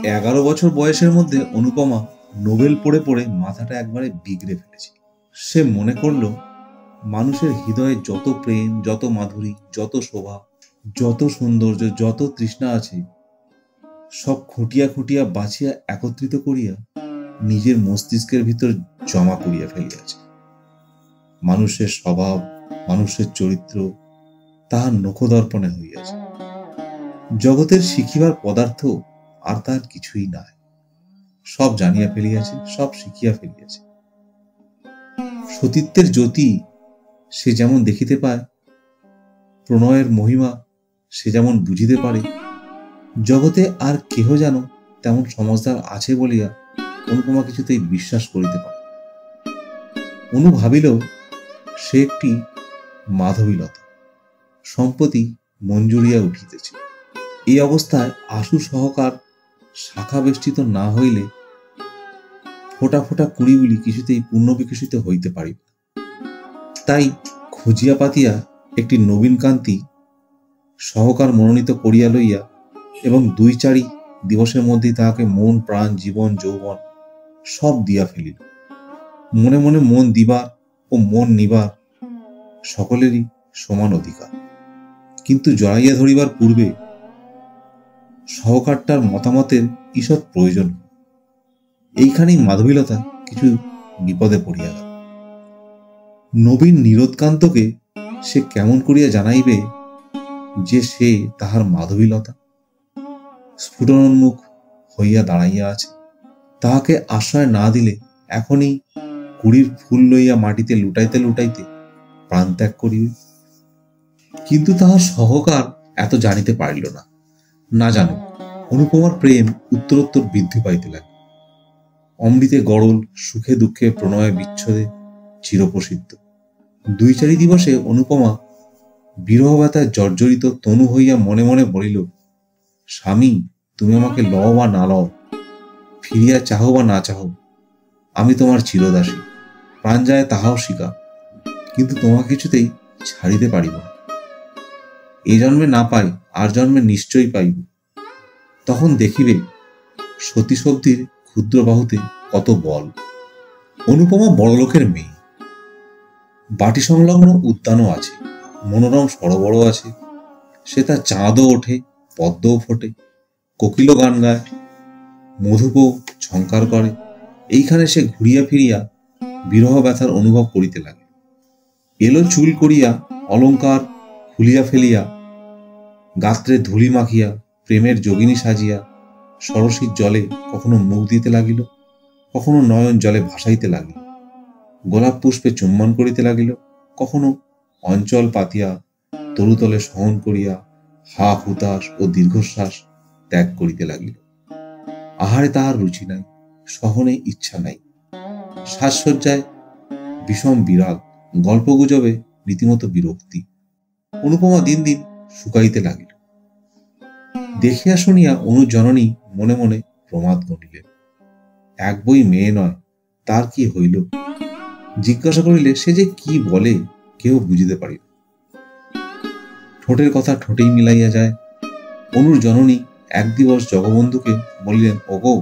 11 বছর বয়সের মধ্যে অনুপমা নোবেল পড়ে পড়ে মাথাটা একবারে বিগড়ে ফেলেছে। সে মনে করল মানুষের হৃদয়ে যত প্রেম, যত মাধুরী, যত শোভা, যত সৌন্দর্য, যত তৃষ্ণা আছে, সব খুঁটিয়া খুঁটিয়া বাছিয়া একত্রিত করিয়া নিজের মস্তিষ্কের ভিতর জমা করিয়া ফেলিয়াছে। মানুষের স্বভাব, মানুষের চরিত্র তাহার নখদর্পণে হইয়াছে। জগতের শিখিবার পদার্থ আর তার কিছুই নাই। সব জানিয়া ফেলিয়াছে, সব শিখিয়া ফেলিয়াছে। সতীত্বের জ্যোতি সে যেমন দেখিতে পায়, প্রণয়ের মহিমা সে যেমন বুঝিতে পারে, জগতে আর কেহ যেন তেমন সমজদার আছে বলিয়া অনুপমা কিছুতেই বিশ্বাস করিতে পারে। অনু ভাবিল সে একটি মাধবীলতা, সম্প্রতি মঞ্জুরিয়া উঠিতেছে। এই অবস্থায় আশু সহকার শাখা বেষ্টিত না হইলে ফোটা ফোটা কুড়িগুলি কিছুতেই পূর্ণ বিকশিত হইতে পারিবে। তাই খুঁজিয়া পাতিয়া একটি নবীন কান্তি সহকার মনোনীত করিয়া লইয়া এবং 2-4 দিবসের মধ্যেই তাহাকে মন, প্রাণ, জীবন, যৌবন সব দিয়া ফেলিল। মনে মনে মন দিবার ও মন নিবার সকলেরই সমান অধিকার, কিন্তু জড়াইয়া ধরিবার পূর্বে সহকারটার মতামতের ঈষৎ প্রয়োজন। এইখানেই মাধবীলতা কিছু বিপদে পড়িয়া গেল। নবীন নীরোৎকান্তকে সে কেমন করিয়া জানাইবে যে সে তাহার মাধবীলতা? স্ফুটনোন্মুখ হইয়া দাঁড়াইয়া আছে। তাহাকে আশ্রয় না দিলে এখনই কুড়ির ফুল লইয়া মাটিতে লুটাইতে লুটাইতে প্রাণ ত্যাগ করিবে। কিন্তু তাহার সহকার এত জানিতে পারিল না। না জানো, অনুপমার প্রেম উত্তরোত্তর বৃদ্ধি পাইতে লাগে। অমৃতে গরল, সুখে দুঃখে, প্রণয়ে বিচ্ছেদে চিরপ্রসিদ্ধ। 2-4 দিবসে অনুপমা বিরহ ব্যথায় জর্জরিত তনু হইয়া মনে মনে বলিল, স্বামী, তুমি আমাকে লও বা না লও, ফিরিয়া চাহো বা না চাহো, আমি তোমার চিরদাসী। প্রাণ যায় তাহাও স্বীকার, কিন্তু তোমাকে কিছুতেই ছাড়িতে পারিব না। এই জন্মে না পাই, আর জন্মে নিশ্চয়ই পাইব। তখন দেখিবে সতীশব্দীর ক্ষুদ্র বাহুতে কত বল। অনুপমা বড়লোকের মেয়ে। বাটি সংলগ্ন উদ্যানও আছে, মনোরম সরোবরও আছে। সে তার চাঁদও ওঠে, পদ্মও ফোটে, কোকিলও গান গায়, মধুপও ঝঙ্কার করে। এইখানে সে ঘুরিয়া ফিরিয়া বিরহ ব্যথার অনুভব করিতে লাগে। এলো চুল করিয়া, অলঙ্কার খুলিয়া ফেলিয়া, গাত্রে ধুলি মাখিয়া, প্রেমের যোগিনী সাজিয়া সরসীর জলে কখনো মুখ দিতে লাগিল, কখনো নয়ন জলে ভাসাইতে লাগিল, গোলাপ পুষ্পে চুম্বন করিতে লাগিল, কখনো অঞ্চল পাতিয়া তরুতলে সহন করিয়া হা হুতাশ ও দীর্ঘশ্বাস ত্যাগ করিতে লাগিল। আহারে তাহার রুচি নাই, সহনে ইচ্ছা নাই, সাজসজ্জায় বিষম বিরাগ, গল্পগুজবে রীতিমতো বিরক্তি। অনুপমা দিন দিন শুকাইতে লাগিল। দেখিয়া শুনিয়া অনুজননী মনে মনে প্রমাদ গণিলেন। এক বই মেয়ে নয়, তার কি হইল? জিজ্ঞাসা করিলে সে যে কি বলে কেউ বুঝিতে পারিল। ঠোঁটের কথা ঠোঁটেই মিলাইয়া যায়। অনুর জননী এক দিবস জগবন্ধুকে বলিলেন, ওগো,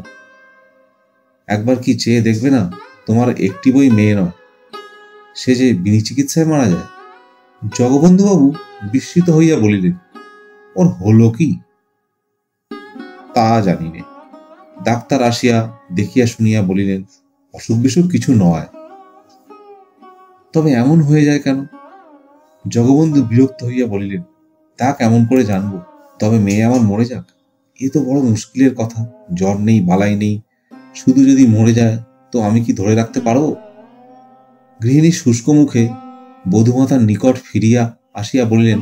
একবার কি চেয়ে দেখবে না? তোমার একটি বই মেয়ে নয়, সে যে বিনি চিকিৎসায় মারা যায়। জগবন্ধুবাবু বিস্মিত হইয়া বলিলেন, ওর হলো কি? তা জানি নে। ডাক্তার আসিয়া দেখিয়া শুনিয়া বলিলেন, অসুখ বিসুখ কিছু নয়। তবে এমন হয়ে যায় কেন? জগবন্ধু বিরক্ত হইয়া বলিলেন, তা কেমন করে জানবো? তবে মেয়ে আমার মরে যাক, এ তো বড় মুশকিলের কথা। জ্বর নেই, বালাই নেই, শুধু যদি মরে যায় তো আমি কি ধরে রাখতে পারবো? গৃহিণী শুষ্ক মুখে বধূমাতার নিকট ফিরিয়া আসিয়া বলিলেন,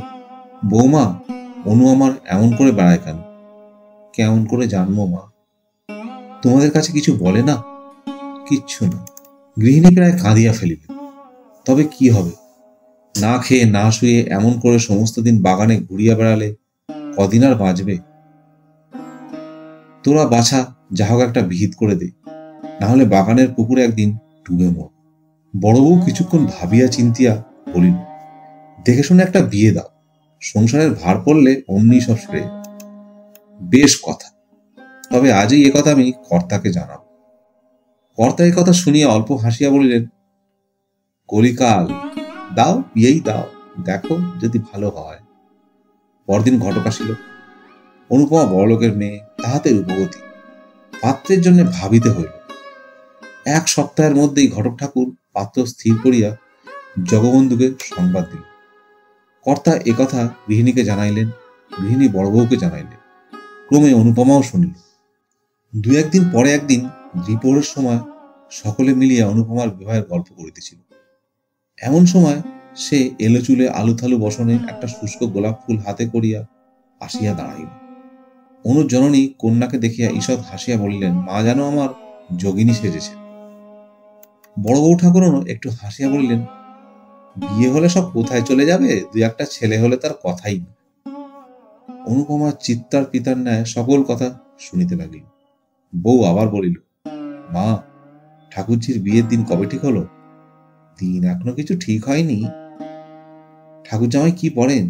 বৌমা, অনু আমার এমন করে বেড়ায় কেন? কেমন করে জানবো মা? তোমাদের কাছে কিছু বলে না? কিচ্ছু না। গৃহিণী প্রায় কাঁদিয়া ফেলিলেন। তবে কি হবে? না খেয়ে না শুয়ে এমন করে সমস্ত দিন বাগানে ঘুরিয়া বেড়ালে কদিন আর বাঁচবে? তোরা বাছা যা হোক একটা বিহিত করে দে, না হলে বাগানের পুকুরে একদিন ডুবে মর। বড় বউ কিছুক্ষণ ভাবিয়া চিন্তিয়া বলিল, দেখে শুনে একটা বিয়ে দাও, সংসারের ভার পড়লে অমনি সব সরে। বেশ কথা, তবে আজই একথা আমি কর্তাকে জানাব। কর্তা একথা শুনিয়া অল্প হাসিয়া বলিলেন, কলিকাল, দাও, বিয়েই দাও, দেখো যদি ভালো হয়। পরদিন ঘটক আসিল। অনুপমা বড়লোকের মেয়ে, তাহাতে রূপবতী। পাত্রের জন্য ভাবিতে হইল। 1 সপ্তাহের মধ্যেই ঘটক ঠাকুর পাত্র স্থির করিয়া জগবন্ধুকে সংবাদ দিল। কর্তা একথা গৃহিণীকে জানাইলেন, গৃহিণী বড়বউকে জানাইলেন। ক্রমে অনুপমাও শুনিল। 2-1 দিন পরে একদিন দ্বিপ্রহরের সময় সকলে মিলিয়া অনুপমার বিবাহের গল্প করিতেছিল। এমন সময় সে এলো চুলে আলুথালু বসনে একটা শুষ্ক গোলাপ ফুল হাতে করিয়া আসিয়া দাঁড়াইল। অনুর জননী কন্যাকে দেখিয়া ঈষৎ হাসিয়া বলিলেন, মা যেন আমার যোগিনী সেজেছে। বড় বউ ঠাকুরনও একটু হাসিয়া বলিলেন, বিয়ে হলে সব কোথায় চলে যাবে, 2-1টা ছেলে হলে তার কথাই না। অনুপমা চিত্তার পিতার ন্যায় সকল কথা শুনিতে লাগিল। বউ আবার বলিল, মা, ঠাকুরজির বিয়ের দিন কবে ঠিক হলো? দিন এখনো কিছু ঠিক হয়নি। ঠাকুর জামাই কি পড়েন?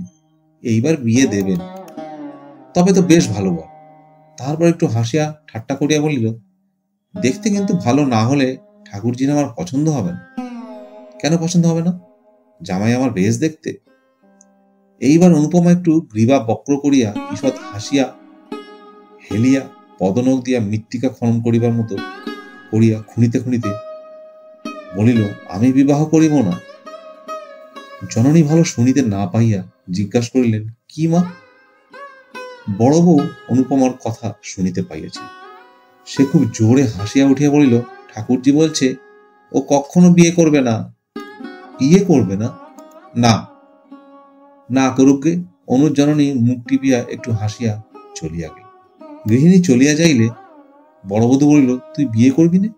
এইবার বিয়ে দেবেন। তবে তো বেশ ভালো বল। তারপর একটু হাসিয়া ঠাট্টা করিয়া বলিল, দেখতে কিন্তু ভালো না হলে ঠাকুরজির আমার পছন্দ হবে না। কেন পছন্দ হবে না? জামাই আমার বেশ দেখতে। এইবার অনুপমা একটু গ্রীবা বক্র করিয়া ঈষৎ হাসিয়া হেলিয়া পদনখ দিয়া মৃত্তিকা খনন করিবার মতো করিয়া খুঁড়িতে খুঁড়িতে বলিল, আমি বিবাহ করিব না। জননী ভালো শুনিতে না পাইয়া জিজ্ঞাসা করিলেন, কি মা? বড় বউ অনুপমার কথা শুনিতে পাইয়াছে। সে খুব জোরে হাসিয়া উঠিয়া বলিল, ঠাকুরজি বলছে ও কখনো বিয়ে করবে না। বিয়ে করবে না? না, না করুক গে। অনুর জননী মুখ টিপিয়া একটু হাসিয়া চলিয়া গেল। গৃহিণী চলিয়া যাইলে বড়বধূ বলিল, তুই বিয়ে করবি না?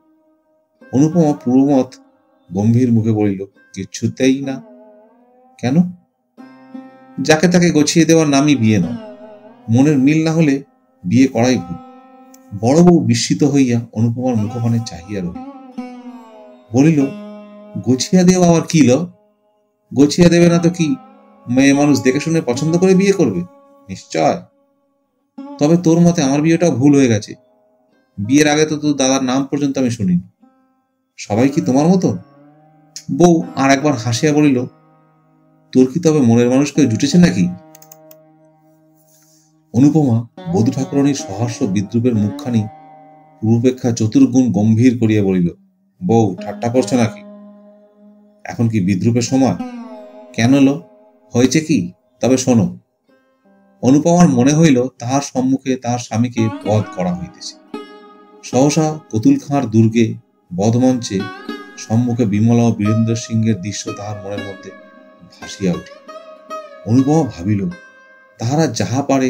অনুপমা পূর্বমত গম্ভীর মুখে বলিল, কিছুতেই না। কেন? যাকে তাকে গছিয়ে দেওয়ার নামই বিয়ে নয়। মনের মিল না হলে বিয়ে করাই ভুল। বড় বউ বিস্মিত হইয়া অনুপমার মুখপানে চাহিয়া রহিল। বলিল, গছিয়া দেওয়া আবার কি ল? গছিয়া দেবে না তো কি, মেয়ে মানুষ দেখে শুনে পছন্দ করে বিয়ে করবে? নিশ্চয়। তবে তোর মতে আমার বিয়েটাও ভুল হয়ে গেছে। বিয়ের আগে তো তোর দাদার নাম পর্যন্ত আমি শুনিনি। সবাই কি তোমার মতো? বউ আর একবার হাসিয়া বলিল, তোর কি তবে মনের মানুষ কেউ জুটেছে নাকি? অনুপমা বধূ ঠাকুরানীর সহাস্য বিদ্রুপের মুখখানি পূর্বাপেক্ষা চতুর্গুণ গম্ভীর করিয়া বলিল, বউ, ঠাট্টা করছো নাকি? এখন কি বিদ্রুপের সময়? কেন লো, হয়েছে কি? তবে শোনো। অনুপমার মনে হইল তাহার সম্মুখে তাহার স্বামীকে বধ করা হইতেছে। সহসা কতুল খাঁর দুর্গে বধমঞ্চে সম্মুখে বিমলা ও বীরেন্দ্র সিংহের দৃশ্য তাহার মনের মধ্যে ভাসিয়া উঠিল। অনুপমা ভাবিল, তাহারা যাহা পারে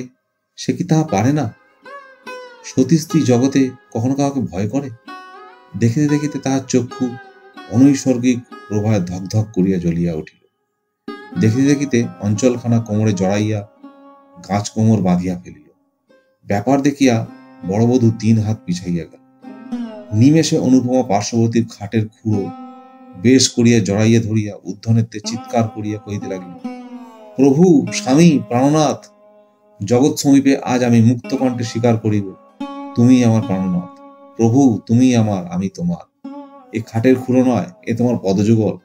সে কি তাহা পারে না? সতী স্ত্রী জগতে কখনো কাউকে ভয় করে? দেখিতে দেখিতে তাহার চক্ষু অনৈসর্গিক প্রভায় ধকধক করিয়া জ্বলিয়া উঠিল। দেখিতে দেখিতে অঞ্চলখানা কোমরে জড়াইয়া গাছ কোমর বাঁধিয়া ফেলিল। ব্যাপার দেখিয়া বড়বধূ 3 হাত পিছাইয়া গেল। নিমেষে অনুপমা পার্শ্ববর্তীর খাটের খুঁড়ো বেশ করিয়া জড়াইয়া ধরিয়া উদ্ধনেত্রে চিৎকার করিয়া কহিতে লাগিল, প্রভু, স্বামী, প্রাণনাথ, জগৎ সমীপে আজ আমি মুক্ত কণ্ঠে স্বীকার করিব, তুমি আমার প্রাণনাথ। প্রভু, তুমি আমার, আমি তোমার। এ খাটের খুঁড়ো নয়, এ তোমার পদযুগল।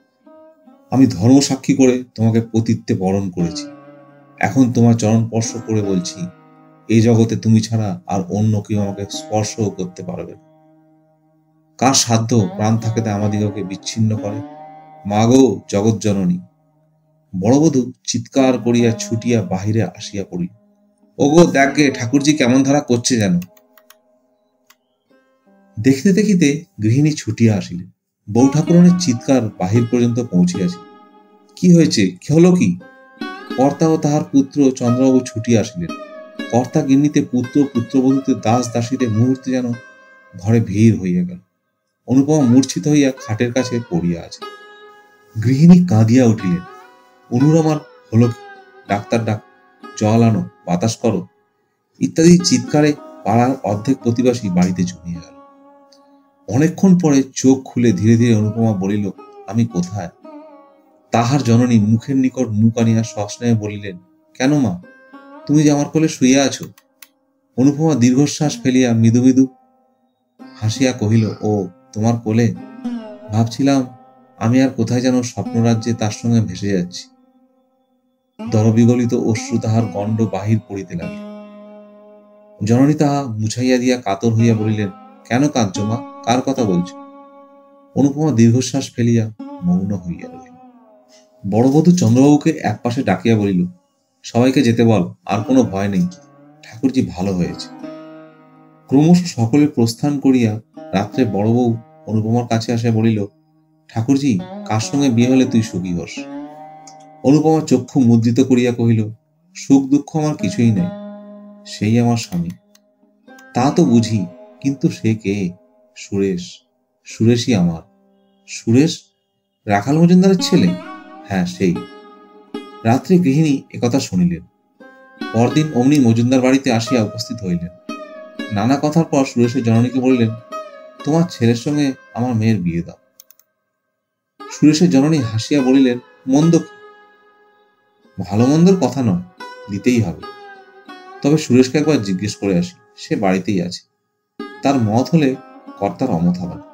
আমি ধর্ম সাক্ষী করে তোমাকে পতিত্বে বরণ করেছি। এখন তোমার চরণ স্পর্শ করে বলছি, এই জগতে তুমি ছাড়া আর অন্য কেউ আমাকে স্পর্শও করতে পারবে না। কার সাধ্য প্রাণ থাকতে আমাদিগকে বিচ্ছিন্ন করে? মা গো, জগৎ জননী। বড়বধূ চিৎকার করিয়া ছুটিয়া বাহিরে আসিয়া পড়িল। ওগো, দেখগে ঠাকুরজি কেমন ধারা করছে যেন। দেখিতে দেখিতে গৃহিণী ছুটিয়া আসিলেন। বউ ঠাকুরানীর চিৎকার বাহির পর্যন্ত পৌঁছিয়াছিল। কি হয়েছে, কি হলো কি? কর্তা ও তাহার পুত্র চন্দ্রবাবু ছুটিয়া আসিলেন। কর্তা গিন্নিতে পুত্র পুত্রবধূতে দাস দাসীতে মুহূর্তে যেন ঘরে ভিড় হইয়া গেল। অনুপমা মূর্ছিত হইয়া খাটের কাছে পড়িয়া আছে। গৃহিণী কাঁদিয়া উঠিলেন। অনুর আমার হলো কি? ডাক্তার ডাক, জল আনো, বাতাস করো ইত্যাদি চিৎকারে পাড়ার অর্ধেক প্রতিবাসী বাড়িতে জমিয়া গেল। অনেকক্ষণ পরে চোখ খুলে ধীরে ধীরে অনুপমা বলিল, আমি কোথায়? তাহার জননী মুখের নিকট মুখ আনিয়া সস্নেহে বলিলেন, কেন মা, তুমি যে আমার কোলে শুইয়া আছো? অনুপমা দীর্ঘশ্বাস ফেলিয়া মৃদু মৃদু হাসিয়া কহিল, ও তোমার কোলে? ভাবছিলাম আমি আর কোথায় যেন স্বপ্নরাজ্যে তার সঙ্গে ভেসে যাচ্ছি। দরবিগলিত অশ্রু তাহার গণ্ড বাহির করিতে লাগিল। জননী তাহা মুছাইয়া দিয়া কাতর হইয়া বলিলেন, কেন কাঁদছ মা? কার কথা বলছ? অনুপমা দীর্ঘশ্বাস ফেলিয়া মৌন হইয়া রহিল। বড়বধূ চন্দ্রবাবুকে একপাশে ডাকিয়া বলিল, সবাইকে যেতে বল, আর কোনো ভয় নেই, ঠাকুরজি ভালো হয়েছে। ক্রমশ সকলে প্রস্থান করিয়া রাত্রে বড় বউ অনুপমার কাছে আসিয়া বলিল, ঠাকুরজি, কার সঙ্গে বিয়ে হলে তুই সুখী হোস? অনুপমা চক্ষু মুদ্রিত করিয়া কহিল, সুখ দুঃখ আমার কিছুই নাই, সেই আমার স্বামী। তা তো বুঝি, কিন্তু সে কে? সুরেশ। সুরেশই আমার। সুরেশ? রাখাল মজুমদারের ছেলে? হ্যাঁ, সেই। রাত্রে গৃহিণী একথা শুনিলেন। পরদিন অমনি মজুমদার বাড়িতে আসিয়া উপস্থিত হইলেন। নানা কথার পর সুরেশের জননীকে বলিলেন, তোমার ছেলের সঙ্গে আমার মেয়ের বিয়ে দাও। সুরেশের জননী হাসিয়া বলিলেন, মন্দ কি? ভালো মন্দর কথা নয়, দিতেই হবে। তবে সুরেশকে একবার জিজ্ঞেস করে আসি, সে বাড়িতেই আছে, তার মত হলে কর্তার অমত হবে না।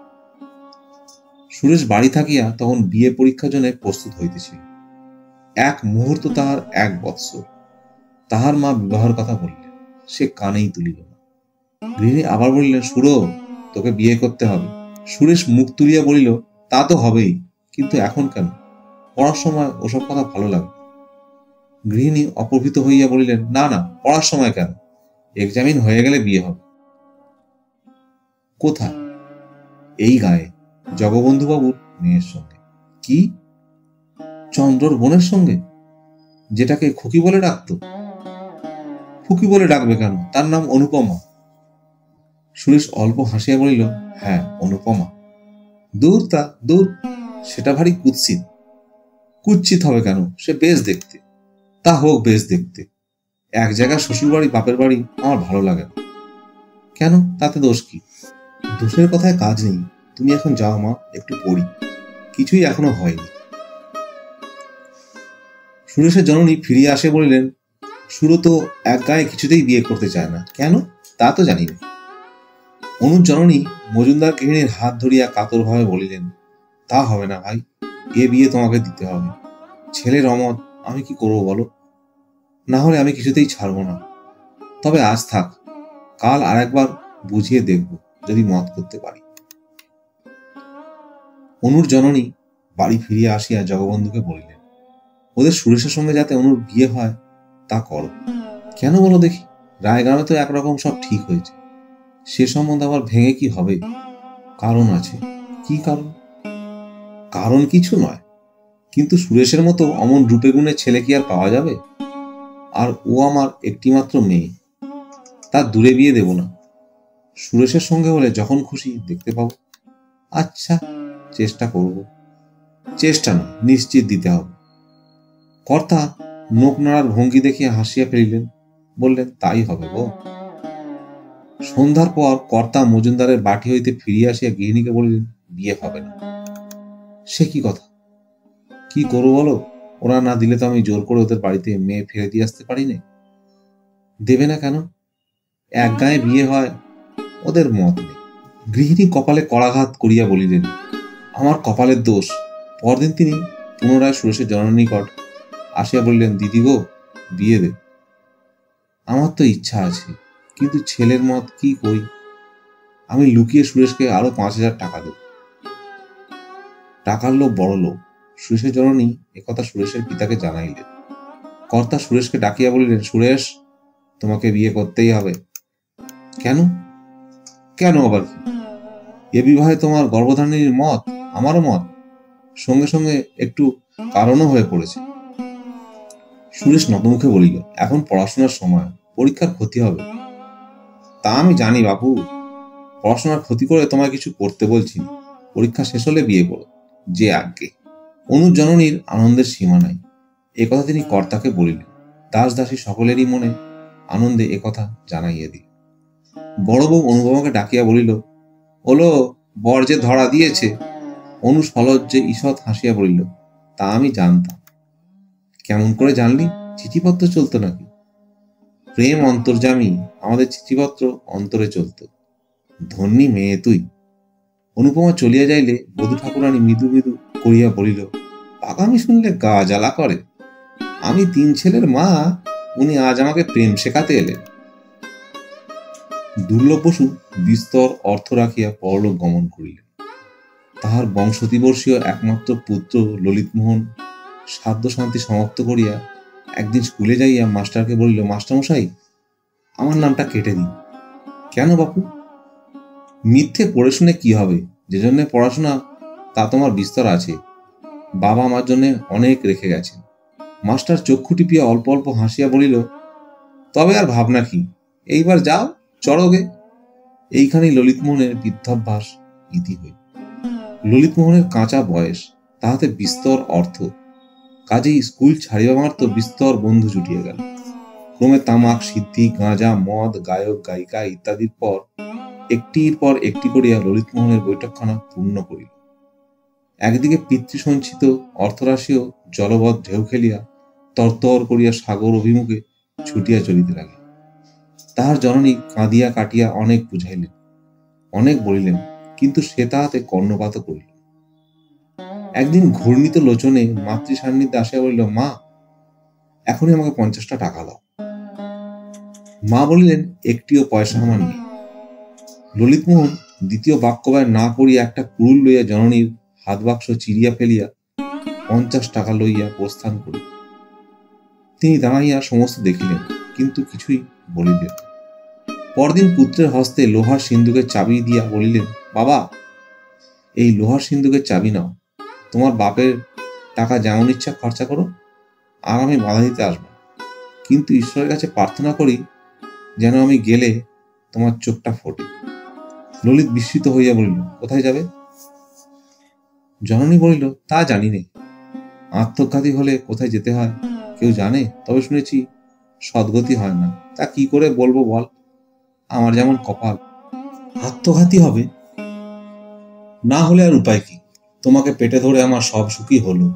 সুরেশ বাড়ি থাকিয়া তখন বিয়ে পরীক্ষার জন্য প্রস্তুত হইতেছিল। এক মুহূর্ত তাহার এক বৎসর। তাহার মা বিবাহের কথা বললেন, সে কানেই তুলিল না। গৃহিণী আবার বলিলেন, সুরো, তোকে বিয়ে করতে হবে। সুরেশ মুখ তুলিয়া বলিল, তা তো হবেই, কিন্তু এখন কেন? পড়ার সময় ওসব কথা ভালো লাগে। গৃহিণী অপ্রভৃত হইয়া বলিলেন, না না, পড়ার সময় কেন, এক্সামিন হয়ে গেলে বিয়ে হবে। কোথায়? এই গায়ে, জগবন্ধুবাবুর মেয়ের সঙ্গে। কি? চন্দ্রর বোনের সঙ্গে, যেটাকে খুকি বলে ডাকতো? খুকি বলে ডাকবে কেন? তার নাম অনুপমা। সুরেশ অল্প হাসিয়া বলিল, হ্যাঁ, অনুপমা। দূর তা দূর, সেটা ভারী কুৎসিত। কুৎসিত হবে কেন? সে বেশ দেখতে। তা হোক বেশ দেখতে। এক জায়গায় শ্বশুর বাড়ি বাপের বাড়ি আমার ভালো লাগে না। কেন, তাতে দোষ কি? দোষের কথায় কাজ নেই। তুমি এখন যাও মা, একটু পড়ি, কিছুই এখনো হয়নি। সুরেশের জননী ফিরিয়া আসে বলিলেন, সুরো তো এক গায়ে কিছুতেই বিয়ে করতে চায় না। কেন, তা তো জানি না। অনুর জননী মজুমদার গৃহিণীর হাত ধরিয়া কাতরভাবে বলিলেন, তা হবে না ভাই, এ বিয়ে তোমাকে দিতে হবে। ছেলের অমত, আমি কি করবো বলো? না হলে আমি কিছুতেই ছাড়বো না। তবে আজ থাক, কাল আর একবার বুঝিয়ে দেখব, যদি মত করতে পারি। অনুর জননী বাড়ি ফিরিয়া আসিয়া জগবন্ধুকে বলিলেন, ওদের সুরেশের সঙ্গে যাতে অনুর বিয়ে হয় তা করো। কেন বলো দেখি? রায়গ্রামে তো একরকম সব ঠিক হয়েছে, সে সম্বন্ধে আবার ভেঙে কি হবে? কারণ আছে। কি কারণ? কারণ কিছু নয়, কিন্তু সুরেশের মতো অমন রূপে গুণে ছেলে কি আর পাওয়া যাবে? আর ও আমার একটিমাত্র মেয়ে, তার দূরে বিয়ে দেব না। সুরেশের সঙ্গে হলে যখন খুশি দেখতে পাবো। আচ্ছা, চেষ্টা করব। চেষ্টা না, নিশ্চিত দিতে হবে। কর্তা নোক নাড়ার ভঙ্গি দেখিয়া হাসিয়া ফেলিলেন, বললেন, তাই হবে গো। সন্ধ্যার পর কর্তা মজুমদারের বাটি হইতে ফিরিয়া আসিয়া গৃহিণীকে বলিলেন, বিয়ে হবে না। সে কি কথা? কি করবো বলো? ওরা না দিলে তো আমি জোর করে ওদের বাড়িতে মেয়ে ফিরে দিয়ে আসতে পারি না। দেবে না কেন? এক গায়ে বিয়ে হয়, ওদের মত নেই। গৃহিণী কপালে করাঘাত করিয়া বলিলেন, আমার কপালের দোষ। পরদিন তিনি পুনরায় সুরেশের জননীর নিকট আসিয়া বলিলেন, দিদি গো, বিয়ে দে। আমার তো ইচ্ছা আছে, কিন্তু ছেলের মত কি করি? আমি লুকিয়ে সুরেশকে আরো 5,000 টাকা দেব। টাকার লোক বড় লোক। সুরেশের জননী একথা সুরেশের পিতাকে জানাইলেন। কর্তা সুরেশকে ডাকিয়া বলিলেন, সুরেশ, তোমাকে বিয়ে করতেই হবে। কেন? কেন আবার কি? এ বিবাহে তোমার গর্ভধারণের মত, আমারও মত, সঙ্গে সঙ্গে একটু কারণও হয়ে পড়েছে। সুরেশ নতমুখে বলিল, এখন পড়াশোনার সময়, পরীক্ষার ক্ষতি হবে। তা আমি জানি বাবু, পড়াশোনার ক্ষতি করে তোমায় কিছু করতে বলছি না। পরীক্ষা শেষ হলে বিয়ে করো, যে আজ্ঞে। অনুর জননীর আনন্দের সীমা নাই। একথা তিনি কর্তাকে বলিলেন। দাস দাসী সকলেরই মনে আনন্দে একথা জানাইয়া দিল। বড় বউ অনুপমাকে ডাকিয়া বলিল, ওলো, বর যে ধরা দিয়েছে। অনু সলজ্জে ঈষৎ হাসিয়া বলিল, তা আমি জানতাম। কেমন করে জানলি? চিঠিপত্র চলতো নাকি? প্রেম অন্তর্যামী, আমাদের চিঠিপত্র অন্তরে চলত। ধন্যী মেয়ে তুই। অনুপমা চলিয়া যাইলে বধূ ঠাকুরানী মৃদু মৃদু করিয়া বলিল, পাগামি শুনলে গা জ্বালা করে। আমি 3 ছেলের মা, উনি আজ আমাকে প্রেম শেখাতে এলেন। দুর্লভ বসু বিস্তর অর্থ রাখিয়া পরলোক গমন করিলেন। তাহার বংশতিবর্ষীয় একমাত্র পুত্র ললিতমোহন সাধ্য শান্তি সমাপ্ত করিয়া একদিন স্কুলে যাইয়া মাস্টারকে বলিল, মাস্টারমশাই, আমার নামটা কেটে দিন। কেন বাপু? মিথ্যে পড়ে শুনে কি হবে? যে জন্য পড়াশোনা তা তোমার বিস্তর আছে। বাবা আমার জন্য অনেক রেখে গেছেন। মাস্টার চক্ষু টিপিয়া অল্প অল্প হাসিয়া বলিল, তবে আর ভাবনা কি, এইবার যাও চড়গে। এইখানেই ললিতমোহনের বৃদ্ধাভ্যাস ইতি হইল। ললিতমোহনের কাঁচা বয়স, তাহাতে বিস্তর অর্থ, কাজেই স্কুল ছাড়িবা মাত্র বিস্তর বন্ধু জুটিয়া গেল। ক্রমে তামাক, সিদ্ধি, গাঁজা, মদ, গায়ক গায়িকা ইত্যাদির পর একটি করিয়া ললিতমোহনের বৈঠকখানা পূর্ণ করিল। একদিকে পিতৃসঞ্চিত অর্থরাশিও জলবৎ ঢেউ খেলিয়া তরতর করিয়া সাগর অভিমুখে ছুটিয়া চলিতে লাগিল। তাহার জননী কাঁদিয়া কাটিয়া অনেক বুঝাইলেন, অনেক বলিলেন, কিন্তু সে তাহাতে কর্ণপাত করিল। একদিন ঘূর্ণিত লোচনে মাতৃ সান্নিধ্যে আসিয়া বলিল, মা, এখনই আমাকে 50টা টাকা দাও। মা বলিলেন, একটিও পয়সা আমার নেই। ললিতমোহন দ্বিতীয় বাক্যবায় না করিয়া একটা কুড়ুল লইয়া জননীর হাত বাক্স চিরিয়া ফেলিয়া 50 টাকা লইয়া প্রস্থান করিল। তিনি দাঁড়াইয়া সমস্ত দেখিলেন, কিন্তু কিছুই বলিলেন। পরদিন পুত্রের হস্তে লোহার সিন্দুকের চাবি দিয়া বলিলেন, বাবা, এই লোহার সিন্দুকের চাবি নাও। তোমার বাপের টাকা যেমন ইচ্ছা খরচা করো, আর আমি বাধা দিতে আসবো, কিন্তু ঈশ্বরের কাছে প্রার্থনা করি যেন আমি গেলে তোমার চোখটা ফোটে। ললিত বিস্মিত হইয়া বলিল, কোথায় যাবে? জননী বলিল, তা জানি নে। আত্মঘাতী হলে কোথায় যেতে হয় কেউ জানে? তবে শুনেছি সদ্গতি হয় না। তা কি করে বলবো বল? আমার যেমন কপাল, আত্মঘাতী হবে। না হলে আর উপায় কি? তোমাকে পেটে ধরে আমার সব সুখই হলো।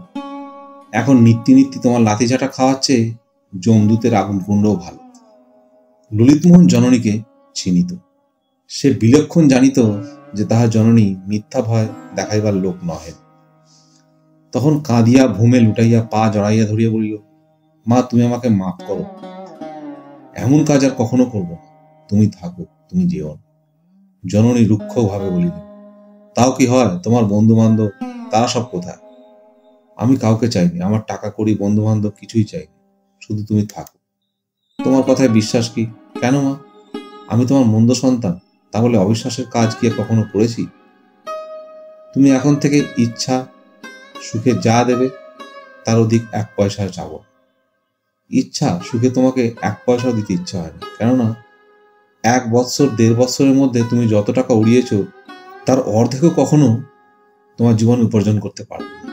এখন নিত্যি নিত্যি তোমার লাথি চাটা খাওয়াচ্ছে যমদূতের আগুন কুণ্ডও ভালো। ললিতমোহন জননীকে চিনিত। সে বিলক্ষণ জানিত যে তাহার জননী মিথ্যা ভয় দেখাইবার লোক নহে। তখন কাঁদিয়া ভূমে লুটাইয়া পা জড়াইয়া ধরিয়া বলিল, মা, তুমি আমাকে মাফ করো। এমন কাজ আর কখনো করব না। তুমি থাকো, তুমি যেও না। জননী রুক্ষ ভাবে বলিলেন, তাও কি হয়? তোমার বন্ধু বান্ধব তারা সব কোথায়? আমি কাউকে চাইনি, আমার টাকা কড়ি বন্ধু বান্ধব কিছুই চাইনি, শুধু তুমি থাকো। তোমার কথায় বিশ্বাস কি? কেন মা, আমি তোমার মন্দ সন্তান? তাহলে অবিশ্বাসের কাজ কি কখনো করেছি? তুমি এখন থেকে ইচ্ছা সুখে যা দেবে তার অধিক 1 পয়সা চাবো। ইচ্ছা সুখে তোমাকে 1 পয়সাও দিতে ইচ্ছা হয় না, কেননা 1 বৎসর 1.5 বৎসরের মধ্যে তুমি যত টাকা উড়িয়েছ তার অর্ধেকও কখনো তোমার জীবনে উপার্জন করতে পারবে না।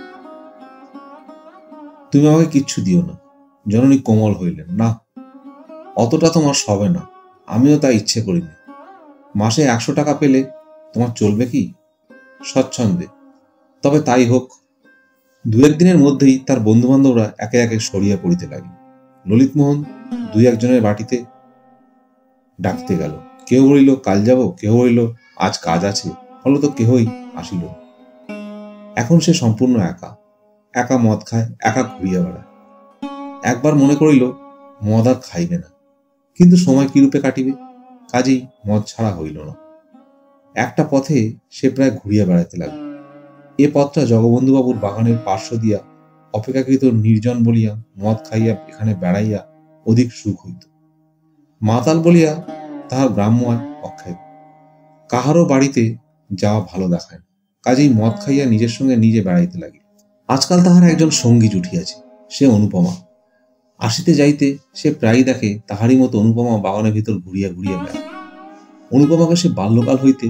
তুমি আমাকে কিচ্ছু দিও না। জননী কোমল হইলেন, না, অতটা তোমার সবে না। আমিও তা ইচ্ছে করিনি। মাসে 100 টাকা পেলে তোমার চলবে কি? স্বচ্ছন্দে। তবে তাই হোক। 2-1 দিনের মধ্যেই তার বন্ধু বান্ধবরা একে একে সরিয়া পড়িতে লাগিল। ললিতমোহন 2-1 জনের বাটিতে ডাকতে গেল। কেউ বলিল, কাল যাব, কেউ বলিল, আজ কাজ আছে। ফলত কেহই আসিল। এখন সে সম্পূর্ণ একা। একা মদ খায়, একা ঘুরিয়া বেড়ায়। একবার মনে করিল মদ আর খাইবে না, কিন্তু সময় কিরূপে কাটিবে? কাজেই মদ ছাড়া হইল না। একটা পথে সে প্রায় ঘুরিয়া বেড়াইতে লাগল। এ পথটা জগবন্ধুবাবুর বাগানের পার্শ্ব দিয়া অপেক্ষাকৃত নির্জন বলিয়া মদ খাইয়া এখানে বেড়াইয়া অধিক সুখ হইত। মাতাল বলিয়া তাহার গ্রাম্য অক্ষয়। কাহারও বাড়িতে যাওয়া ভালো দেখায় না, কাজেই মদ খাইয়া নিজের সঙ্গে নিজে বেড়াইতে লাগিল। আজকাল তাহার একজন সঙ্গী জুটিয়াছে, সে অনুপমা। আসিতে যাইতে সে প্রায়ই দেখে তাহারই মতো অনুপমা বাগানের ভিতর ঘুরিয়া ঘুরিয়া বেড়ায়। অনুপমাকে সে বাল্যকাল হইতে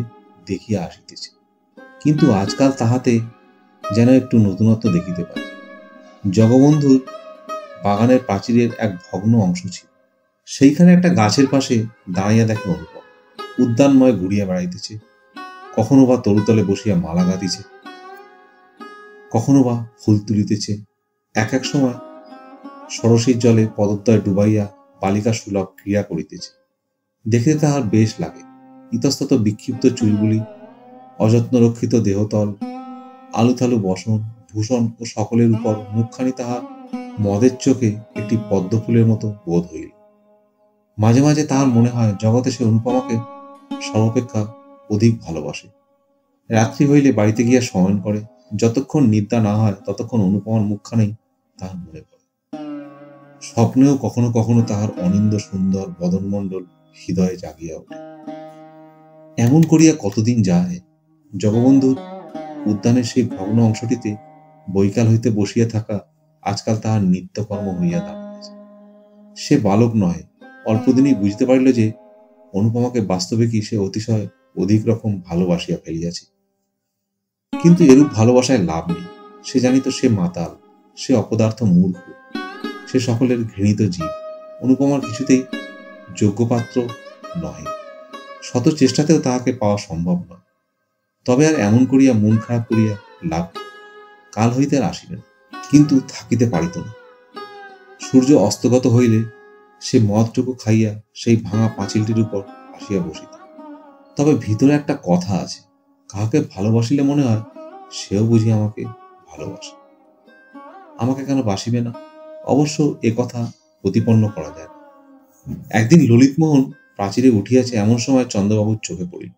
দেখিয়া আসিতেছে, কিন্তু আজকাল তাহাতে যেন একটু নতুনত্ব দেখিতে পায়। জগবন্ধুর বাগানের প্রাচীরের এক ভগ্ন অংশ ছিল, সেইখানে একটা গাছের পাশে দাঁড়াইয়া দেখে অনুপমা উদ্যানময় ঘুরিয়া বেড়াইতেছে। কখনো বা তরুতলে বসিয়া মালা গাঁথিছে, কখনো বা ফুল তুলিতেছে। এক এক সময় সরসীর জলে পদদ্বয় ডুবাইয়া বালিকা সুলভ ক্রিয়া করিতেছে। দেখতে তাহার বেশ লাগে। ইতস্তত বিক্ষিপ্ত চুলগুলি, অযত্ন রক্ষিত দেহতল, আলুথালু বসন ভূষণ ও সকলের উপর মুখখানি তাহার মদের চোখে একটি পদ্মফুলের মতো বোধ হইল। মাঝে মাঝে তাহার মনে হয় জগতে সে অনুপমাকে সর্বাপেক্ষা অধিক ভালোবাসে। রাত্রি হইলে বাড়িতে গিয়া শয়ন করে। যতক্ষণ নিদ্রা না হয় ততক্ষণ অনুপমার মুখখানেই তাহার মনে পড়ে। স্বপ্নেও কখনো কখনো তাহার অনিন্দ সুন্দর বদনমণ্ডল হৃদয়ে জাগিয়া ওঠে। এমন করিয়া কতদিন যায়। জগবন্ধুর উদ্যানের সেই ভগ্ন অংশটিতে বৈকাল হইতে বসিয়া থাকা আজকাল তাহার নিত্যকর্ম হইয়া দাঁড়িয়েছে। সে বালক নহে, অল্পদিনই বুঝতে পারিল যে অনুপমাকে বাস্তবে কি সে অতিশয় অধিক রকম ভালোবাসিয়া ফেলিয়াছে। কিন্তু এরূপ ভালোবাসায় লাভ নেই। সে জানিত সে মাতাল, সে অপদার্থ মূর্খ, সে সকলের ঘৃণিত জীব। অনুপমার কিছুতেই যোগ্যপাত্র নহে। শত চেষ্টাতেও তাহাকে পাওয়া সম্ভব নয়। তবে আর এমন করিয়া মন খারাপ করিয়া লাভ কি? কাল হইতে আর আসিবে, কিন্তু থাকিতে পারিত না। সূর্য অস্তগত হইলে সে মদটুকু খাইয়া সেই ভাঙা পাঁচিলটির উপর আসিয়া বসিত। তবে ভিতরে একটা কথা আছে, কাহাকে ভালোবাসিলে মনে হয় সেও বুঝি আমাকে ভালোবাসে। আমাকে কেন বাসিবে না? অবশ্য এ কথা প্রতিপন্ন করা যায় না। একদিন ললিতমোহন প্রাচীরে উঠিয়াছে এমন সময় চন্দ্রবাবুর চোখে পড়িল।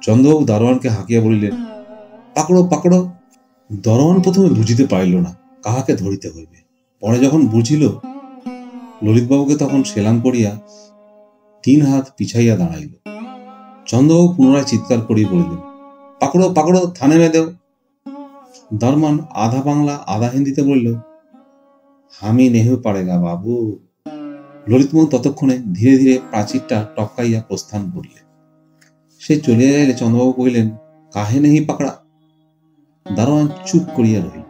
চন্দ্রবাবু দারোয়ানকে হাঁকিয়া বলিলেন, পাকড়ো পাকড়ো। দারোয়ান প্রথমে বুঝিতে পারিল না কাহাকে ধরিতে হইবে। পরে যখন বুঝিল, ললিতবাবুকে তখন সেলাম করিয়া 3 হাত পিছাইয়া দাঁড়াইল। চন্দ্রবাবু পুনরায় চিৎকার করিয়া বলিলেন, পাকড়ো পাকড়ো, থানে মে দেও। দারোয়ান আধা বাংলা আধা হিন্দিতে বলল, হামি নেহু পারেগা বাবু। ললিতমোহন ততক্ষণে ধীরে ধীরে প্রাচীরটা টপকাইয়া প্রস্থান করিলেন। সে চলিয়া যাইলে চন্দ্রবাবু কহিলেন, কাহে নেহি পাকড়া? দারোয়ান চুপ করিয়া রহিল।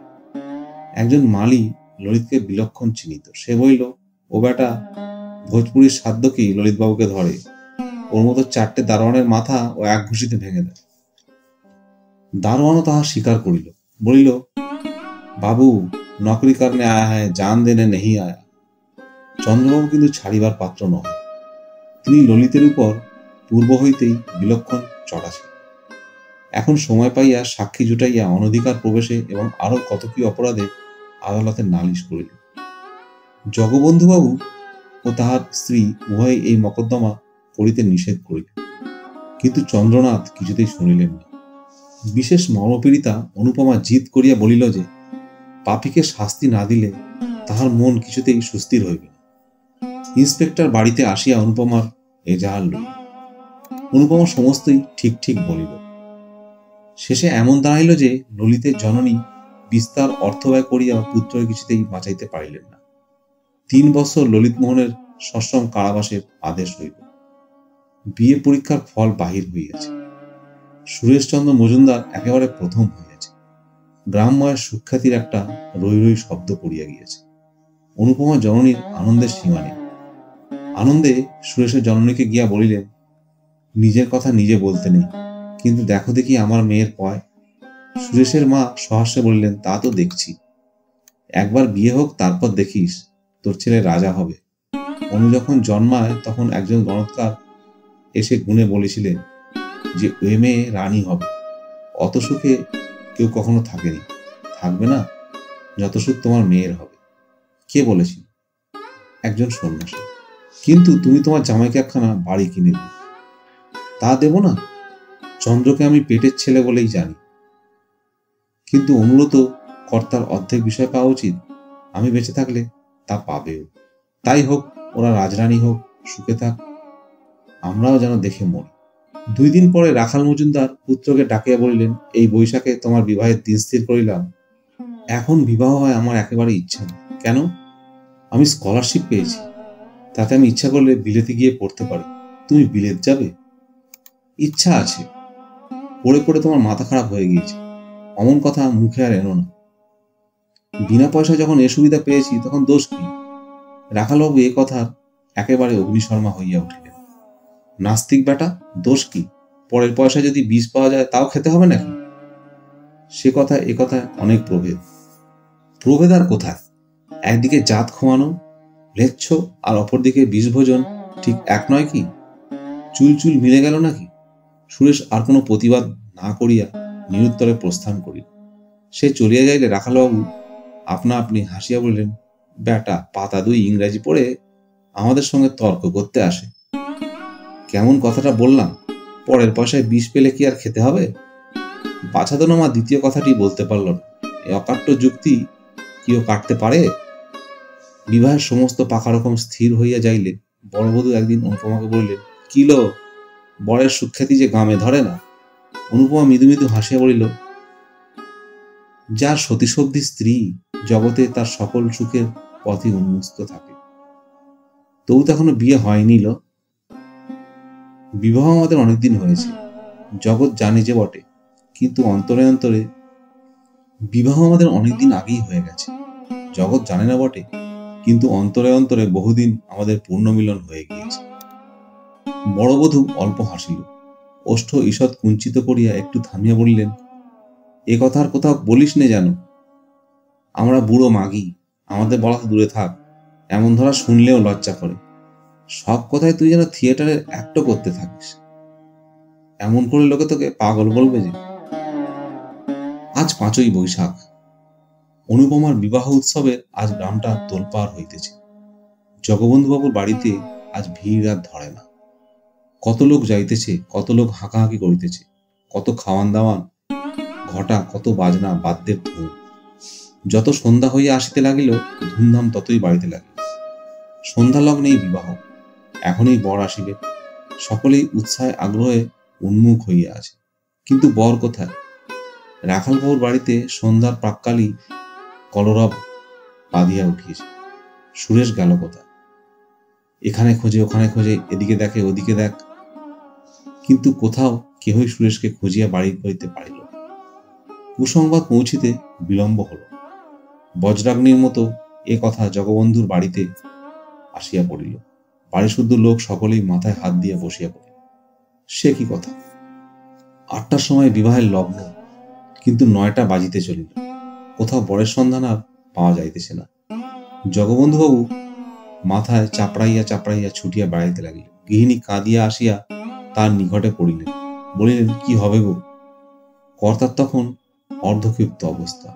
একজন মালি ললিতকে বিলক্ষণ চিনিত। সে বলিল, ও বেটা ভোজপুরির সাধ্য কি ললিতবাবুকে ধরে? ওর মতো 4টে দারোয়ানের মাথা ও এক ঘুষিতে ভেঙে দেয়। দারোয়ানও তাহা স্বীকার করিল, বলিল, বাবু নকরি করনে আয়া হ্যায়, জান দেনে নেহি আয়া। চন্দ্রবাবু কিন্তু ছাড়িবার পাত্র নয়। তিনি ললিতের উপর পূর্ব হইতেই বিলক্ষণ চড়া ছিল। এখন সময় পাইয়া সাক্ষী জুটাইয়া অনধিকার প্রবেশে এবং আরো কত কি অপরাধে আদালতে নালিশ করিল। জগবন্ধুবাবু ও তাহার স্ত্রী উভয় এই মকদ্দমা করিতে নিষেধ করিল, কিন্তু চন্দ্রনাথ কিছুতেই শুনিলেন না। বিশেষ মর্মপীড়িতা অনুপমা জিদ করিয়া বলিল যে পাপীকে শাস্তি না দিলে তাহার মন কিছুতেই সুস্থির হইবে না। ইন্সপেক্টর বাড়িতে আসিয়া অনুপমার এজাহার লইল। অনুপমা সমস্তই ঠিক ঠিক বলিল। শেষে এমন দাঁড়াইল যে ললিতের জননী বিস্তার অর্থ ব্যয় করিয়া পুত্রকে কিছুতেই বাঁচাইতে পারিলেন না। 3 বছর ললিতমোহনের সশ্রম কারাবাসের আদেশ হইল। বিয়ে পরীক্ষার ফল বাহির হইয়াছে। সুরেশচন্দ্র মজুমদার একেবারে প্রথম হইয়াছে। গ্রামময় সুখ্যাতির একটা রই রই শব্দ পড়িয়া গিয়েছে। অনুপমা জননীর আনন্দের সীমা নেই। আনন্দে সুরেশের জননীকে গিয়া বলিলেন, নিজের কথা নিজে বলতে নেই, কিন্তু দেখো দেখি আমার মেয়ের পয়। সুরেশের মা সহাস্যে বললেন, তা তো দেখছি। একবার বিয়ে হোক, তারপর দেখিস তোর ছেলে রাজা হবে। অনু যখন জন্মায় তখন একজন গণৎকার এসে গুণে বলেছিলেন যে ওই মেয়ে রানী হবে। অত সুখে কেউ কখনো থাকেনি, থাকবে না যত সুখ তোমার মেয়ের হবে। কে বলেছিল? একজন সন্ন্যাসী। কিন্তু তুমি তোমার জামাইকে একখানা বাড়ি কিনে দিও। তা দেব না? চন্দ্রকে আমি পেটের ছেলে বলেই জানি, কিন্তু অনুরত কর্তার অর্ধেক বিষয় পাওয়া উচিত। আমি বেঁচে থাকলে তা পাবেও। তাই হোক, ওরা রাজরানী হোক, সুখে থাক, আমরাও যেন দেখে মরি। 2 দিন পরে রাখাল মজুমদার পুত্রকে ডাকিয়া বলিলেন, এই বৈশাখে তোমার বিবাহের দিন স্থির করিলাম। এখন বিবাহ হয় আমার একেবারে ইচ্ছা নেই। কেন? আমি স্কলারশিপ পেয়েছি, তাতে আমি ইচ্ছা করলে বিলেতে গিয়ে পড়তে পারি। তুমি বিলেত যাবে? ইচ্ছা আছে, পড়ে পড়ে তোমার মাথা খারাপ হয়ে গিয়েছে। অমন কথা মুখে আর এনো না। বিনা পয়সা যখন এ সুবিধা পেয়েছি তখন দোষ কি? রাখালবাবু এ কথার একেবারে অগ্নিশর্মা হইয়া উঠিলেন। নাস্তিক বেটা, দোষ কি? পরের পয়সা যদি বীজ পাওয়া যায় তাও খেতে হবে নাকি? সে কথা এ কথায় অনেক প্রভেদ। প্রভেদ আর কোথায়? একদিকে জাত খোয়ানো, ম্লেচ্ছ আর অপরদিকে বিষভোজন ঠিক এক নয় কি? চুল চুল মিলে গেল নাকি? সুরেশ আর কোনো প্রতিবাদ না করিয়া নিরুত্তরে প্রস্থান করিল। সে চলিয়া যাইলে রাখালবাবু আপনা আপনি হাসিয়া বলিলেন, বেটা পাতা দুই ইংরাজি পড়ে আমাদের সঙ্গে তর্ক করতে আসে। কেমন কথাটা বললাম? পরের পয়সায় বিষ পেলে কি আর খেতে হবে? বাছাধন দ্বিতীয় কথাটি বলতে পারল না। এ অকাট্য যুক্তি কেউ কাটতে পারে? বিবাহের সমস্ত পাকা রকম স্থির হইয়া যাইলে বড়বধূ একদিন অনুপমাকে বলিলেন, কি লো, বরের সুখ্যাতি যে গামে ধরে না? অনুপমা মৃদু মৃদু হাসিয়া বলিল, যার সতীসদ্ধি স্ত্রী জগতে তার সকল সুখের পথই উন্মুক্ত থাকে। তবু তো এখনো বিয়ে হয়নি লো। বিবাহ আমাদের অনেকদিন হয়েছে, জগৎ জানে যে বটে, কিন্তু অন্তরে অন্তরে বিবাহ আমাদের অনেকদিন আগেই হয়ে গেছে। জগৎ জানে না বটে, কিন্তু অন্তরে অন্তরে বহুদিন আমাদের পূর্ণমিলন হয়ে গিয়েছে। বড়বধূ অল্প হাসিল, ওষ্ঠ ঈষৎ কুঞ্চিত করিয়া একটু থামিয়া বলিলেন, এ কথা আর কোথাও বলিস নে যেন। আমরা বুড়ো মাগি, আমাদের বলা তো দূরে থাক, এমন ধরা শুনলেও লজ্জা করে। সব কথায় তুই যেন থিয়েটারের অ্যাক্টও করতে থাকিস। এমন করে লোকে তোকে পাগল বলবে যে। আজ 5ই বৈশাখ। অনুপমার বিবাহ উৎসবের আজ গ্রামটা তোলপাড় হইতেছে। জগবন্ধুবাবুর বাড়িতে আজ ভিড় আর ধরে না। কত লোক যাইতেছে, কত লোক হাঁকাহাঁকি করিতেছে, কত খাওয়ান দাওয়ান, ঘটা, কত বাজনা, বাদ্যের ধুম। যত সন্ধ্যা হইয়া আসিতে লাগিল, ধুমধাম ততই বাড়িতে লাগিল। সন্ধ্যা লগ্নেই বিবাহ, এখনই বর আসিবে। সকলেই উৎসাহে আগ্রহে উন্মুখ হইয়া আছে। কিন্তু বর কোথায়? রাখালবাবুর বাড়িতে সন্ধ্যার প্রাক্কালই কলরব বাঁধিয়া উঠিয়েছে। সুরেশ গেল কোথায়? এখানে খোঁজে, ওখানে খোঁজে, এদিকে দেখে, ওদিকে দেখ, কিন্তু কোথাও কেহই সুরেশকে খুঁজিয়া বাড়ি করিতে পারিল না। কুসংবাদ পৌঁছিতে বিলম্ব হল। বজ্রাগ্নির মতো এ কথা জগবন্ধুর বাড়িতে আসিয়া পড়িল। বাড়িশুদ্ধ লোক সকলেই মাথায় হাত দিয়া বসিয়া পড়িল। সে কি কথা? 8টার সময় বিবাহের লগ্ন, কিন্তু 9টা বাজিতে চলিল। কোথাও বরের সন্ধান আর পাওয়া যাইতেছে না। জগবন্ধুবাবু মাথায় চাপড়াইয়া চাপড়াইয়া ছুটিয়া বেড়াইতে লাগিল। গৃহিণী কাঁদিয়া আসিয়া তার নিকটে পড়িলেন, বলিলেন, কি হবে গো? কর্তার তখন অর্ধক্ষিপ্ত অবস্থা।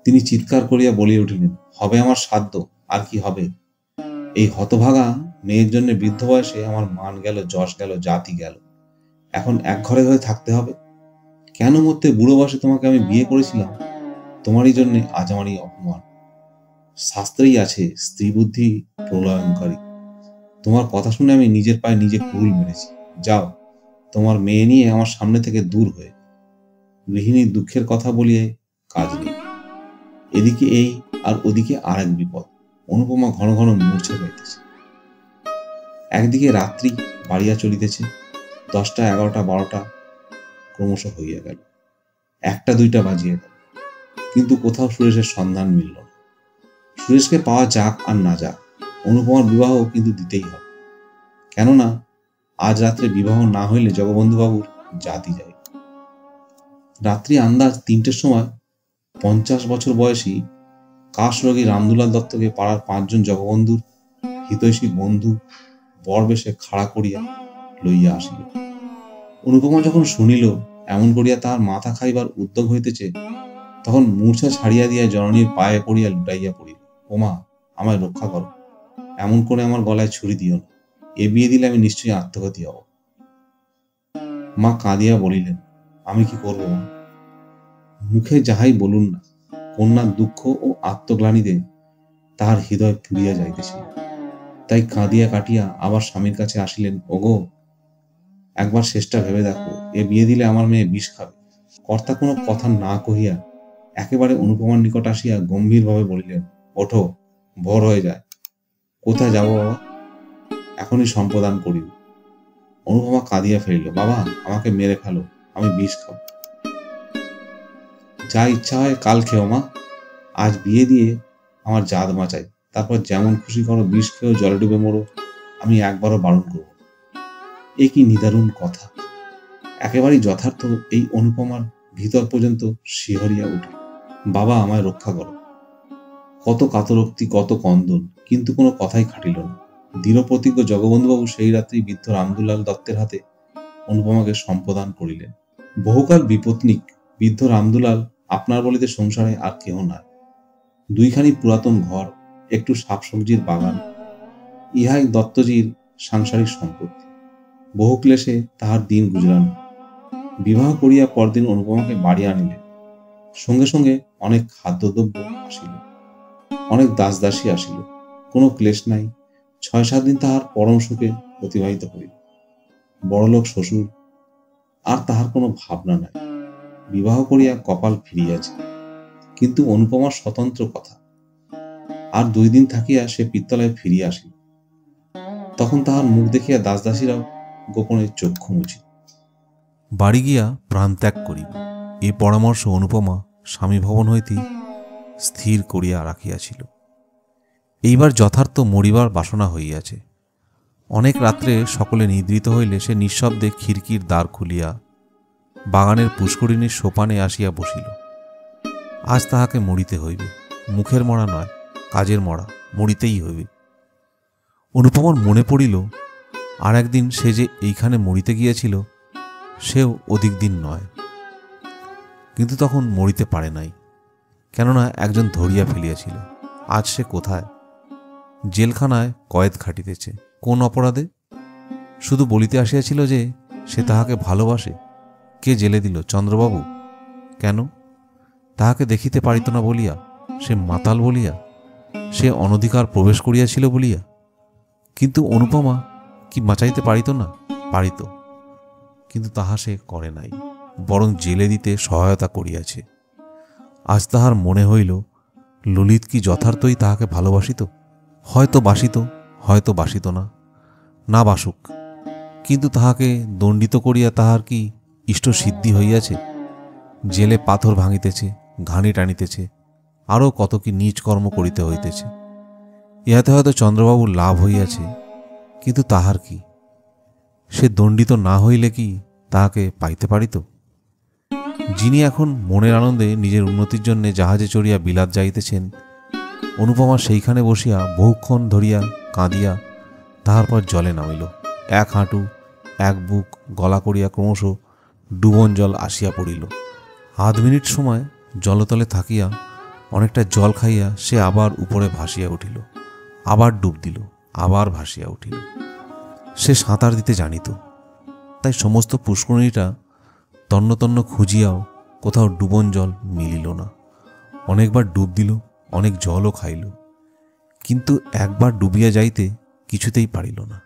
তিনি চিৎকার করিয়া বলিয়া উঠিলেন, হবে আমার সাধ্য, আর কি হবে? এই হতভাগা মেয়ের জন্য বৃদ্ধ বয়সে আমার মান গেল, যশ গেল, জাতি গেল। এখন এক ঘরে হয়ে থাকতে হবে। কেন মরতে? বুড়ো বয়সে তোমাকে আমি বিয়ে করেছিলাম, তোমারই জন্য আজ আমার এই অপমান। শাস্ত্রেই আছে, স্ত্রী বুদ্ধি প্রলয়ঙ্কারী। তোমার কথা শুনে আমি নিজের পায়ে নিজে কুড়ুল মেরেছি। যাও, তোমার মেয়ে নিয়ে আমার সামনে থেকে দূর হয়ে। গৃহিণীর দুঃখের কথা বলিয়ে কাজ নেই। এদিকে এই আর ওদিকে আর এক বিপদ। অনুপমা ঘন ঘন মূর্ছা যাইতেছে। একদিকে রাত্রি বাড়িয়া চলিতেছে। 10টা, 11টা, 12টা ক্রমশ হইয়া গেল। 1টা, 2টা বাজিয়া গেল, কিন্তু কোথাও সুরেশের সন্ধান মিলল না। সুরেশকে পাওয়া যাক আর না যাক, অনুপমার বিবাহ কিন্তু দিতেই হবে। কেননা আজ রাত্রে বিবাহ না হইলে জগবন্ধুবাবুর জাতি যায়। রাত্রি আন্দাজ 3টের সময় 50 বছর বয়সী কাশরোগী রামদুলাল দত্তকে পাড়ার 5 জন জগবন্ধুর হিতৈষী বন্ধু বরবেশে খাড়া করিয়া লইয়া আসিল। অনুপমা যখন শুনিল এমন করিয়া তাহার মাথা খাইবার উদ্যোগ হইতেছে, তখন মূর্ছা ছাড়িয়া দিয়া জননীর পায়ে পড়িয়া লুটাইয়া পড়িল। ওমা, আমায় রক্ষা করো, এমন করে আমার গলায় ছুরি দিও না। এ বিয়ে দিলে আমি নিশ্চয়ই আত্মঘাতী হব। মা কাঁদিয়া বলিলেন, আমি কি করব মা? মুখে যাহাই বলুন না, কন্যার দুঃখ ও আত্মগ্লানিতে তাহার হৃদয় পুড়িয়া যাইতেছিল। তাই কাঁদিয়া কাটিয়া আবার স্বামীর কাছে আসিলেন, ওগো, একবার শেষটা ভেবে দেখো, এ বিয়ে দিলে আমার মেয়ে বিষ খাবে। কর্তা কোনো কথা না কহিয়া একেবারে অনুপমার নিকট আসিয়া গম্ভীরভাবে বলিলেন, ওঠো, ভোর হয়ে যায়। কোথায় যাব বাবা? এখনই সম্প্রদান করিব। অনুপমা কাঁদিয়া ফেলিল, বাবা, আমাকে মেরে ফেলো, আমি বিষ খাব। যা ইচ্ছা হয় কাল খেও মা, আজ বিয়ে দিয়ে আমার জাত বাঁচাই, তারপর যেমন খুশি করো, বিষ খেয়েও জলে ডুবে মরো, আমি একবারও বারণ করব। এ কি নিদারুণ কথা! একেবারেই যথার্থ। এই অনুপমার ভিতর পর্যন্ত শিহরিয়া উঠে। বাবা, আমায় রক্ষা করো। কত কাতরোক্তি, কত কন্দন, কিন্তু কোনো কথাই খাটিল না। দৃঢ়প্রতিজ্ঞ জগবন্ধুবাবু সেই রাত্রি বৃদ্ধ রামদুলাল দত্তের হাতে অনুপমাকে সম্প্রদান করিলেন। বহুকাল বিপত্নিক বৃদ্ধ রামদুলাল আপনার বলিতে সংসারে আর কেহ নাই। দুইখানি পুরাতন ঘর, একটু শাকসবজির বাগান, ইহাই দত্তজির সাংসারিক সম্পত্তি। বহু ক্লেশে তাহার দিন গুজরান। বিবাহ করিয়া পরদিন অনুপমাকে বাড়ি আনিলেন। সঙ্গে সঙ্গে অনেক খাদ্যদ্রব্য আসিল, অনেক দাসদাসী আসিল। কোনো ক্লেশ নাই। 6-7 দিন তাহার পরম সুখে অতিবাহিত হইল। বড়লোক শ্বশুর, আর তাহার কোনো ভাবনা নাই। বিবাহ করিয়া কপাল ফিরিয়াছে। কিন্তু অনুপমার স্বতন্ত্র কথা। আর 2 দিন থাকিয়া সে পিত্তলায় ফিরিয়া আসিল। তখন তাহার মুখ দেখিয়া দাসদাসীরাও গোপনে চক্ষু মুছিল। বাড়ি গিয়া প্রাণত্যাগ করিব, এ পরামর্শ অনুপমা স্বামী ভবন হইতে স্থির করিয়া রাখিয়াছিল। এইবার যথার্থ মরিবার বাসনা হইয়াছে। অনেক রাত্রে সকলে নিদ্রিত হইলে সে নিঃশব্দে খিড়কির দ্বার খুলিয়া বাগানের পুষ্করিণীর সোপানে আসিয়া বসিল। আজ তাহাকে মরিতে হইবে, মুখের মরা নয়, কাজের মরা, মরিতেই হইবে। অনুপমার মনে পড়িল আর একদিন সে যে এইখানে মরিতে গিয়েছিল, সেও অধিক দিন নয়। কিন্তু তখন মরিতে পারে নাই, কেননা একজন ধরিয়া ফেলিয়াছিল। আজ সে কোথায়? জেলখানায় কয়েদ খাটিতেছে। কোন অপরাধে? শুধু বলিতে আসিয়াছিল যে সে তাহাকে ভালোবাসে। কে জেলে দিল? চন্দ্রবাবু। কেন? তাহাকে দেখিতে পারিত না বলিয়া? সে মাতাল বলিয়া? সে অনধিকার প্রবেশ করিয়াছিল বলিয়া? কিন্তু অনুপমা কি বাঁচাইতে পারিত না? পারিত, কিন্তু তাহা সে করে নাই, বরং জেলে দিতে সহায়তা করিয়াছে। আজ তাহার মনে হইল ললিত কি যথার্থই তাহাকে ভালোবাসিত? হয়তো বাসিত, হয়তো বাসিত না। না বাসুক, কিন্তু তাহাকে দণ্ডিত করিয়া তাহার কি ইষ্ট সিদ্ধি হইয়াছে? জেলে পাথর ভাঙিতেছে, ঘানি টানিতেছে, আরও কত কি নীচ কর্ম করিতে হইতেছে। ইহাতে হয়তো চন্দ্রবাবুর লাভ হইয়াছে, কিন্তু তাহার কি? সে দণ্ডিত না হইলে কি তাহাকে পাইতে পারিত? যিনি এখন মনের আনন্দে নিজের উন্নতির জন্য জাহাজে চড়িয়া বিলাত যাইতেছেন, অনুপমা সেইখানে বসিয়া বহুক্ষণ ধরিয়া কাঁদিয়া তাহার পর জলে নামিল। এক হাঁটু, এক বুক গলা করিয়া ক্রমশ ডুবন জল আসিয়া পড়িল। 8 মিনিট সময় জলতলে থাকিয়া অনেকটা জল খাইয়া সে আবার উপরে ভাসিয়া উঠিল, আবার ডুব দিল, আবার ভাসিয়া উঠিল। সে সাঁতার দিতে জানিত, তাই সমস্ত পুষ্করিণীটা তন্ন তন্ন খুঁজিয়াও কোথাও ডুবন জল মিলিল না। অনেকবার ডুব দিল, অনেক জলও খাইল, কিন্তু একবার ডুবিয়া যাইতে কিছুতেই পারিল না।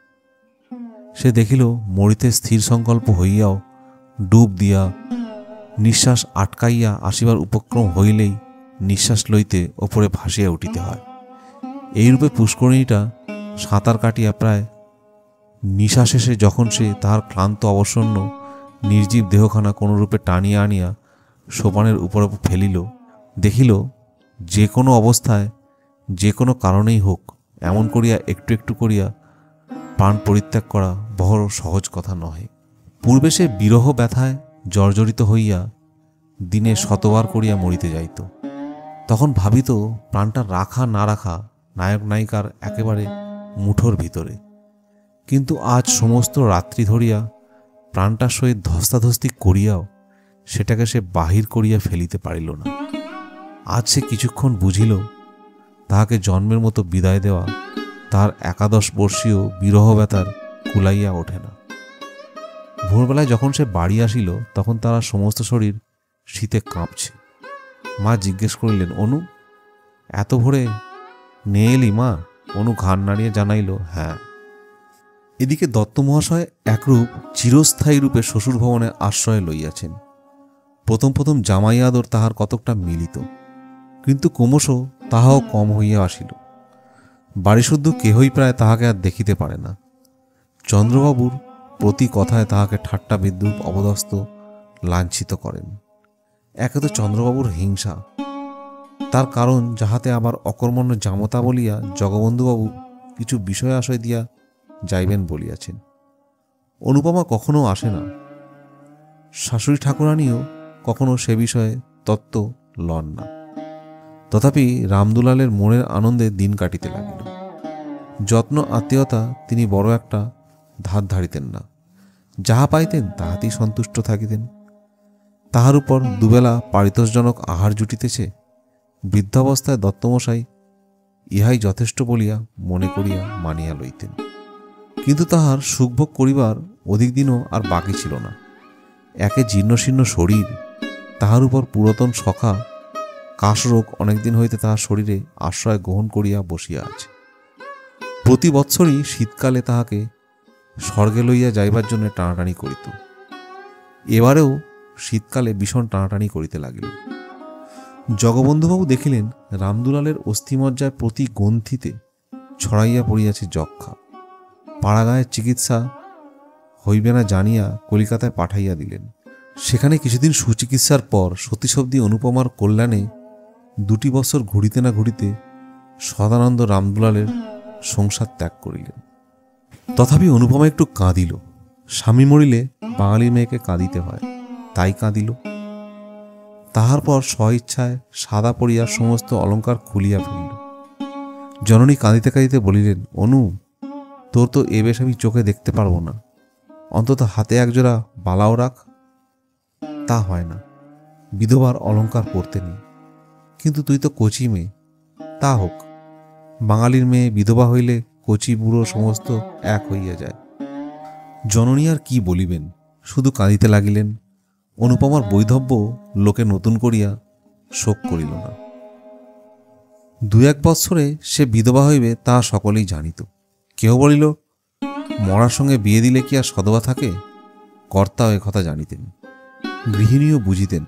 সে দেখিল মরিতে স্থির সংকল্প হইয়াও ডুব দিয়া নিঃশ্বাস আটকাইয়া আসিবার উপক্রম হইলেই নিঃশ্বাস লইতে ওপরে ভাসিয়া উঠিতে হয়। এইরূপে পুষ্করিণীটা সাঁতার কাটিয়া প্রায় নিশা শেষে যখন সে তাহার ক্লান্ত অবসন্ন নির্জীব দেহখানা কোনরূপে টানিয়া আনিয়া সোপানের উপরে ফেলিল, দেখিল যে কোনো অবস্থায়, যে কোনো কারণেই হোক, এমন করিয়া একটু একটু করিয়া প্রাণ পরিত্যাগ করা বড় সহজ কথা নহে। পূর্বে সে বিরহ ব্যথায় জর্জরিত হইয়া দিনে শতবার করিয়া মরিতে যাইত। তখন ভাবিত প্রাণটা রাখা না রাখা নায়ক নায়িকার একেবারে মুঠোর ভিতরে। কিন্তু আজ সমস্ত রাত্রি ধরিয়া প্রাণটার সহিত ধস্তাধস্তি করিয়াও সেটাকে সে বাহির করিয়া ফেলিতে পারিল না। আজ সে কিছুক্ষণ বুঝিল তাহাকে জন্মের মতো বিদায় দেওয়া তার 11 বর্ষীয় বিরহ ব্যথার কুলাইয়া ওঠে না। ভোরবেলায় যখন সে বাড়ি আসিল তখন তার সমস্ত শরীর শীতে কাঁপছে। মা জিজ্ঞেস করিলেন, অনু, এত ভোরে নে এলি মা? অনু ঘাড় নাড়িয়ে জানাইল, হ্যাঁ। এদিকে দত্ত মহাশয় একরূপ চিরস্থায়ী রূপে শ্বশুর ভবনে আশ্রয় লইয়াছেন। প্রথম প্রথম জামাই আদর তাহার কতকটা মিলিত, কিন্তু ক্রমশ তাহাও কম হইয়া আসিল। বাড়িশুদ্ধ কেহই প্রায় তাহাকে আর দেখিতে পারে না। চন্দ্রবাবুর প্রতি কথায় তাহাকে ঠাট্টা বিদ্রূপ অপদস্থ লাঞ্ছিত করেন। একে তো চন্দ্রবাবুর হিংসা, তার কারণ যাহাতে আবার অকর্মণ্য জামতা বলিয়া জগবন্ধুবাবু কিছু বিষয় আশয় দিয়া যাইবেন বলিয়াছেন। অনুপমা কখনো আসে না, শাশুড়ি ঠাকুরানীও কখনো সে বিষয়ে তত্ত্ব লন না। তথাপি রামদুলালের মনের আনন্দে দিন কাটিতে লাগিল। যত্ন আত্মীয়তা তিনি বড় একটা ধার ধারিতেন না, যাহা পাইতেন তাহাতেই সন্তুষ্ট থাকিতেন। তাহার উপর দুবেলা পারিতোষজনক আহার জুটিতেছে, বৃদ্ধাবস্থায় দত্তমশাই ইহাই যথেষ্ট বলিয়া মনে করিয়া মানিয়া লইতেন। কিন্তু তাহার সুখভোগ করিবার অধিক দিনও আর বাকি ছিল না। একে জীর্ণশীর্ণ শরীর, তাহার উপর পুরাতন সখা কাশরোগ অনেকদিন হইতে তাহার শরীরে আশ্রয় গ্রহণ করিয়া বসিয়া আছে। প্রতি বৎসরই শীতকালে তাহাকে স্বর্গে লইয়া যাইবার জন্য টানাটানি করিত। এবারেও শীতকালে ভীষণ টানাটানি করিতে লাগিল। জগবন্ধুবাবু দেখিলেন রামদুলালের অস্থিমজ্জার প্রতি গ্রন্থিতে ছড়াইয়া পড়িয়াছে যক্ষা। পাড়াগাঁয়ের চিকিৎসা হইবে না জানিয়া কলিকাতায় পাঠাইয়া দিলেন। সেখানে কিছুদিন সুচিকিৎসার পর সতীশব্দী অনুপমার কল্যাণে 2 বছর ঘুরিতে না ঘুরিতে সদানন্দ রামদুলালের সংসার ত্যাগ করিলেন। তথাপি অনুপমা একটু কাঁদিল। স্বামী মরিলে বাঙালি মেয়েকে কাঁদিতে হয়, তাই কাঁদিল। তাহার পর স্বইচ্ছায় সাদা পড়িয়া সমস্ত অলঙ্কার খুলিয়া ফেলিল। জননী কাঁদিতে কাঁদিতে বলিলেন, অনু, তোর তো এ বেশ আমি চোখে দেখতে পারবো না, অন্তত হাতে একজোড়া বালাও রাখ। তা হয় না, বিধবার অলঙ্কার পরতে নেই। কিন্তু তুই তো কচি মেয়ে, তা হোক, বাঙালির মেয়ে বিধবা হইলে কচি বুড়ো সমস্ত এক হইয়া যায়। জননী আর কি বলিবেন, শুধু কাঁদিতে লাগিলেন। অনুপমার বৈধব্য লোকে নতুন করিয়া শোক করিল না। 2-1 বৎসরে সে বিধবা হইবে তা সকলেই জানিত। কেউ বলিল, মরার সঙ্গে বিয়ে দিলে কি আর সধবা থাকে? কর্তাও একথা জানিতেন, গৃহিণীও বুঝিতেন,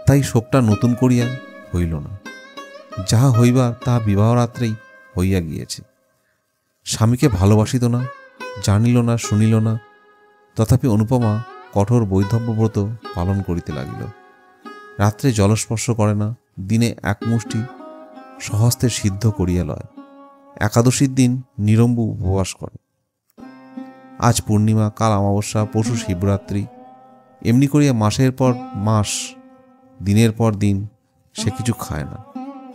তাই শোকটা নতুন করিয়া হইল না। যাহা হইবার তাহা বিবাহরাত্রেই হইয়া গিয়েছে। স্বামীকে ভালোবাসিত না, জানিল না, শুনিল না, তথাপি অনুপমা কঠোর বৈধব্যব্রত পালন করিতে লাগিল। রাত্রে জলস্পর্শ করে না, দিনে 1 মুষ্টি স্বহস্তে সিদ্ধ করিয়া লয়। একাদশীর দিন নিরম্বু উপবাস করে। আজ পূর্ণিমা, কাল অমাবস্যা, পরশু শিবরাত্রি, এমনি করিয়া মাসের পর মাস, দিনের পর দিন সে কিছু খায় না।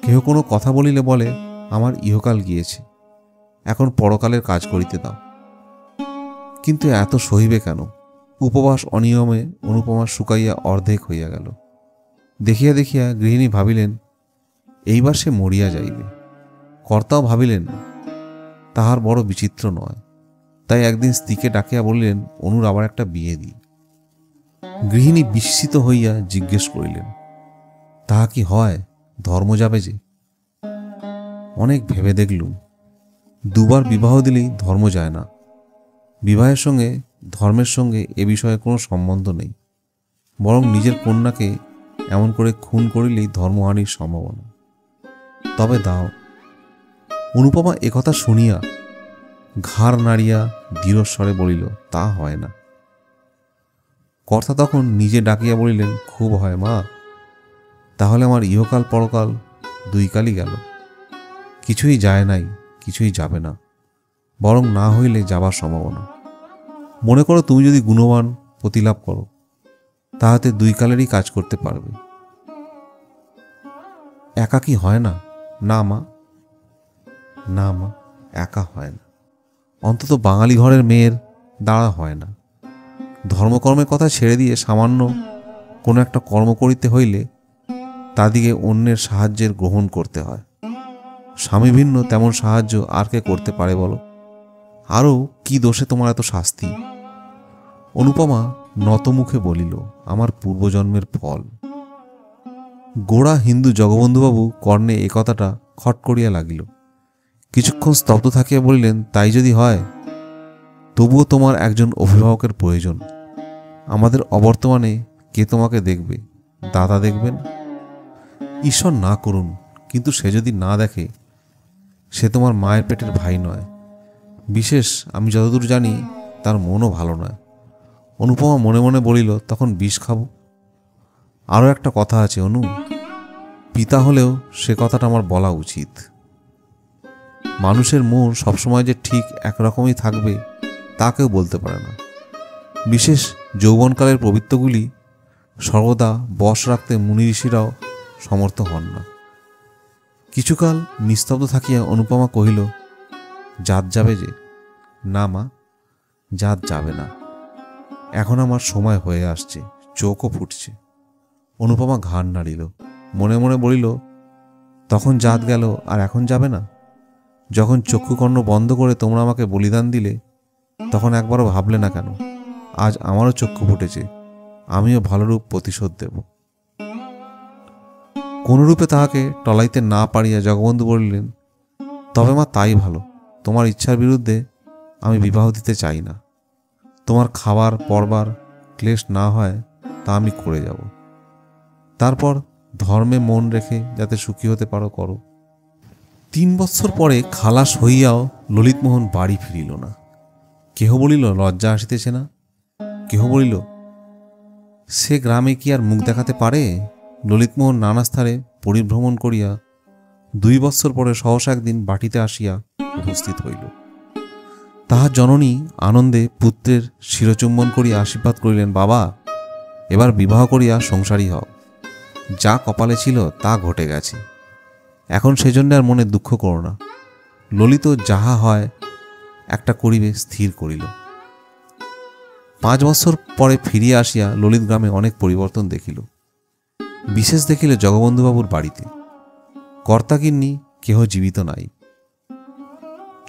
কেহ কোনো কথা বলিলে বলে, আমার ইহকাল গিয়েছে, এখন পরকালের কাজ করিতে দাও। কিন্তু এত সহিবে কেন? উপবাস অনিয়মে অনুপমা শুকাইয়া অর্ধেক হইয়া গেল। দেখিয়া দেখিয়া গৃহিণী ভাবিলেন, এইবার সে মরিয়া যাইবে। কর্তাও ভাবিলেন, তাহার বড় বিচিত্র নয়। তাই একদিন স্ত্রীকে ডাকিয়া বলিলেন, অনুর আবার একটা বিয়ে দিই। গৃহিণী বিস্মিত হইয়া জিজ্ঞেস করিলেন, তাহা কি হয়? ধর্ম যাবে যে? অনেক ভেবে দেখলুম, 2 বার বিবাহ দিলেই ধর্ম যায় না। বিবাহের সঙ্গে ধর্মের সঙ্গে এ বিষয়ে কোনো সম্বন্ধ নেই, বরং নিজের কন্যাকে এমন করে খুন করিলেই ধর্মহানির সম্ভাবনা। তবে দাও। অনুপমা একথা শুনিয়া ঘাড় নাড়িয়া দৃঢ়স্বরে বলিল, তা হয় না। কর্তা তখন নিজে ডাকিয়া বলিলেন, খুব হয় মা, তাহলে আমার ইহকাল পরকাল 2 কালই গেল। কিছুই যায় নাই, কিছুই যাবে না, বরং না হইলে যাবার সম্ভাবনা। মনে করো তুমি যদি গুণবান প্রতিলাভ করো, তাহাতে 2 কালেরই কাজ করতে পারবে। একা কি হয় না? না মা, না মা, একা হয় না। অন্তত বাঙালি ঘরের মেয়ের দ্বারা হয় না। ধর্মকর্মের কথা ছেড়ে দিয়ে সামান্য কোনো একটা কর্ম করিতে হইলে তাদিকে অন্যের সাহায্যের গ্রহণ করতে হয়। স্বামী ভিন্ন তেমন সাহায্য আর কে করতে পারে বলো? আরও কি দোষে তোমার এত শাস্তি? অনুপমা নতমুখে বলিল, আমার পূর্বজন্মের ফল। গোড়া হিন্দু জগবন্ধুবাবু কর্ণে এ কথাটা খট করিয়া লাগিল। কিছুক্ষণ স্তব্ধ থাকিয়া বলিলেন, তাই যদি হয়, তবুও তোমার একজন অভিভাবকের প্রয়োজন। আমাদের অবর্তমানে কে তোমাকে দেখবে? দাদা দেখবেন? ঈশ্বর না করুন, কিন্তু সে যদি না দেখে, সে তোমার মায়ের পেটের ভাই নয়। বিশেষ আমি যতদূর জানি তার মনও ভালো নয়। অনুপমা মনে মনে বলিল, তখন বিষ খাবো? আরও একটা কথা আছে অনু, পিতা হলেও সে কথাটা আমার বলা উচিত। মানুষের মন সবসময় যে ঠিক একরকমই থাকবে তা কেউ বলতে পারে না। বিশেষ যৌবনকালের প্রবৃত্তিগুলি সর্বদা বশ রাখতে মুনি ঋষিরাও সমর্থ হন না। কিছুকাল নিস্তব্ধ থাকিয়া অনুপমা কহিল, জাত যাবে যে? না মা, জাত যাবে না, এখন আমার সময় হয়ে আসছে, চোখও ফুটছে। অনুপমা ঘাড় নাড়িল, মনে মনে বলিল, তখন জাত গেল আর এখন যাবে না? যখন চক্ষুকর্ণ বন্ধ করে তোমরা আমাকে বলিদান দিলে, তখন একবারও ভাবলে না কেন? আজ আমারও চক্ষু ফুটেছে, আমিও ভালোরূপ প্রতিশোধ দেব। কোনরূপে তাহাকে টলাইতে না পারিয়া জগবন্ধু বলিলেন, তবে মা তাই ভালো, তোমার ইচ্ছার বিরুদ্ধে আমি বিবাহ দিতে চাই না। তোমার খাবার পরবার ক্লেশ না হয় তা আমি করে যাব। তারপর ধর্মে মন রেখে যাতে সুখী হতে পারো করো। 3 বৎসর পরে খালাস হইয়াও ললিতমোহন বাড়ি ফিরিল না। কেহ বলিল লজ্জা আসিতেছে না, কেহ বলিল সে গ্রামে কি আর মুখ দেখাতে পারে। ললিতমোহন নানা স্থানে পরিভ্রমণ করিয়া 2 বৎসর পরে সহসা একদিন বাটিতে আসিয়া উপস্থিত হইল। তাহার জননী আনন্দে পুত্রের শিরচুম্বন করিয়া আশীর্বাদ করিলেন, বাবা, এবার বিবাহ করিয়া সংসারী হও। যা কপালে ছিল তা ঘটে গেছে, এখন সেজন্য আর মনে দুঃখ করো না। ললিত যাহা হয় একটা করিবে স্থির করিল। 5 বৎসর পরে ফিরিয়া আসিয়া ললিত গ্রামে অনেক পরিবর্তন দেখিল। বিশেষ দেখিলে জগবন্ধুবাবুর বাড়িতে কর্তাগিন্নি কেহ জীবিত নাই।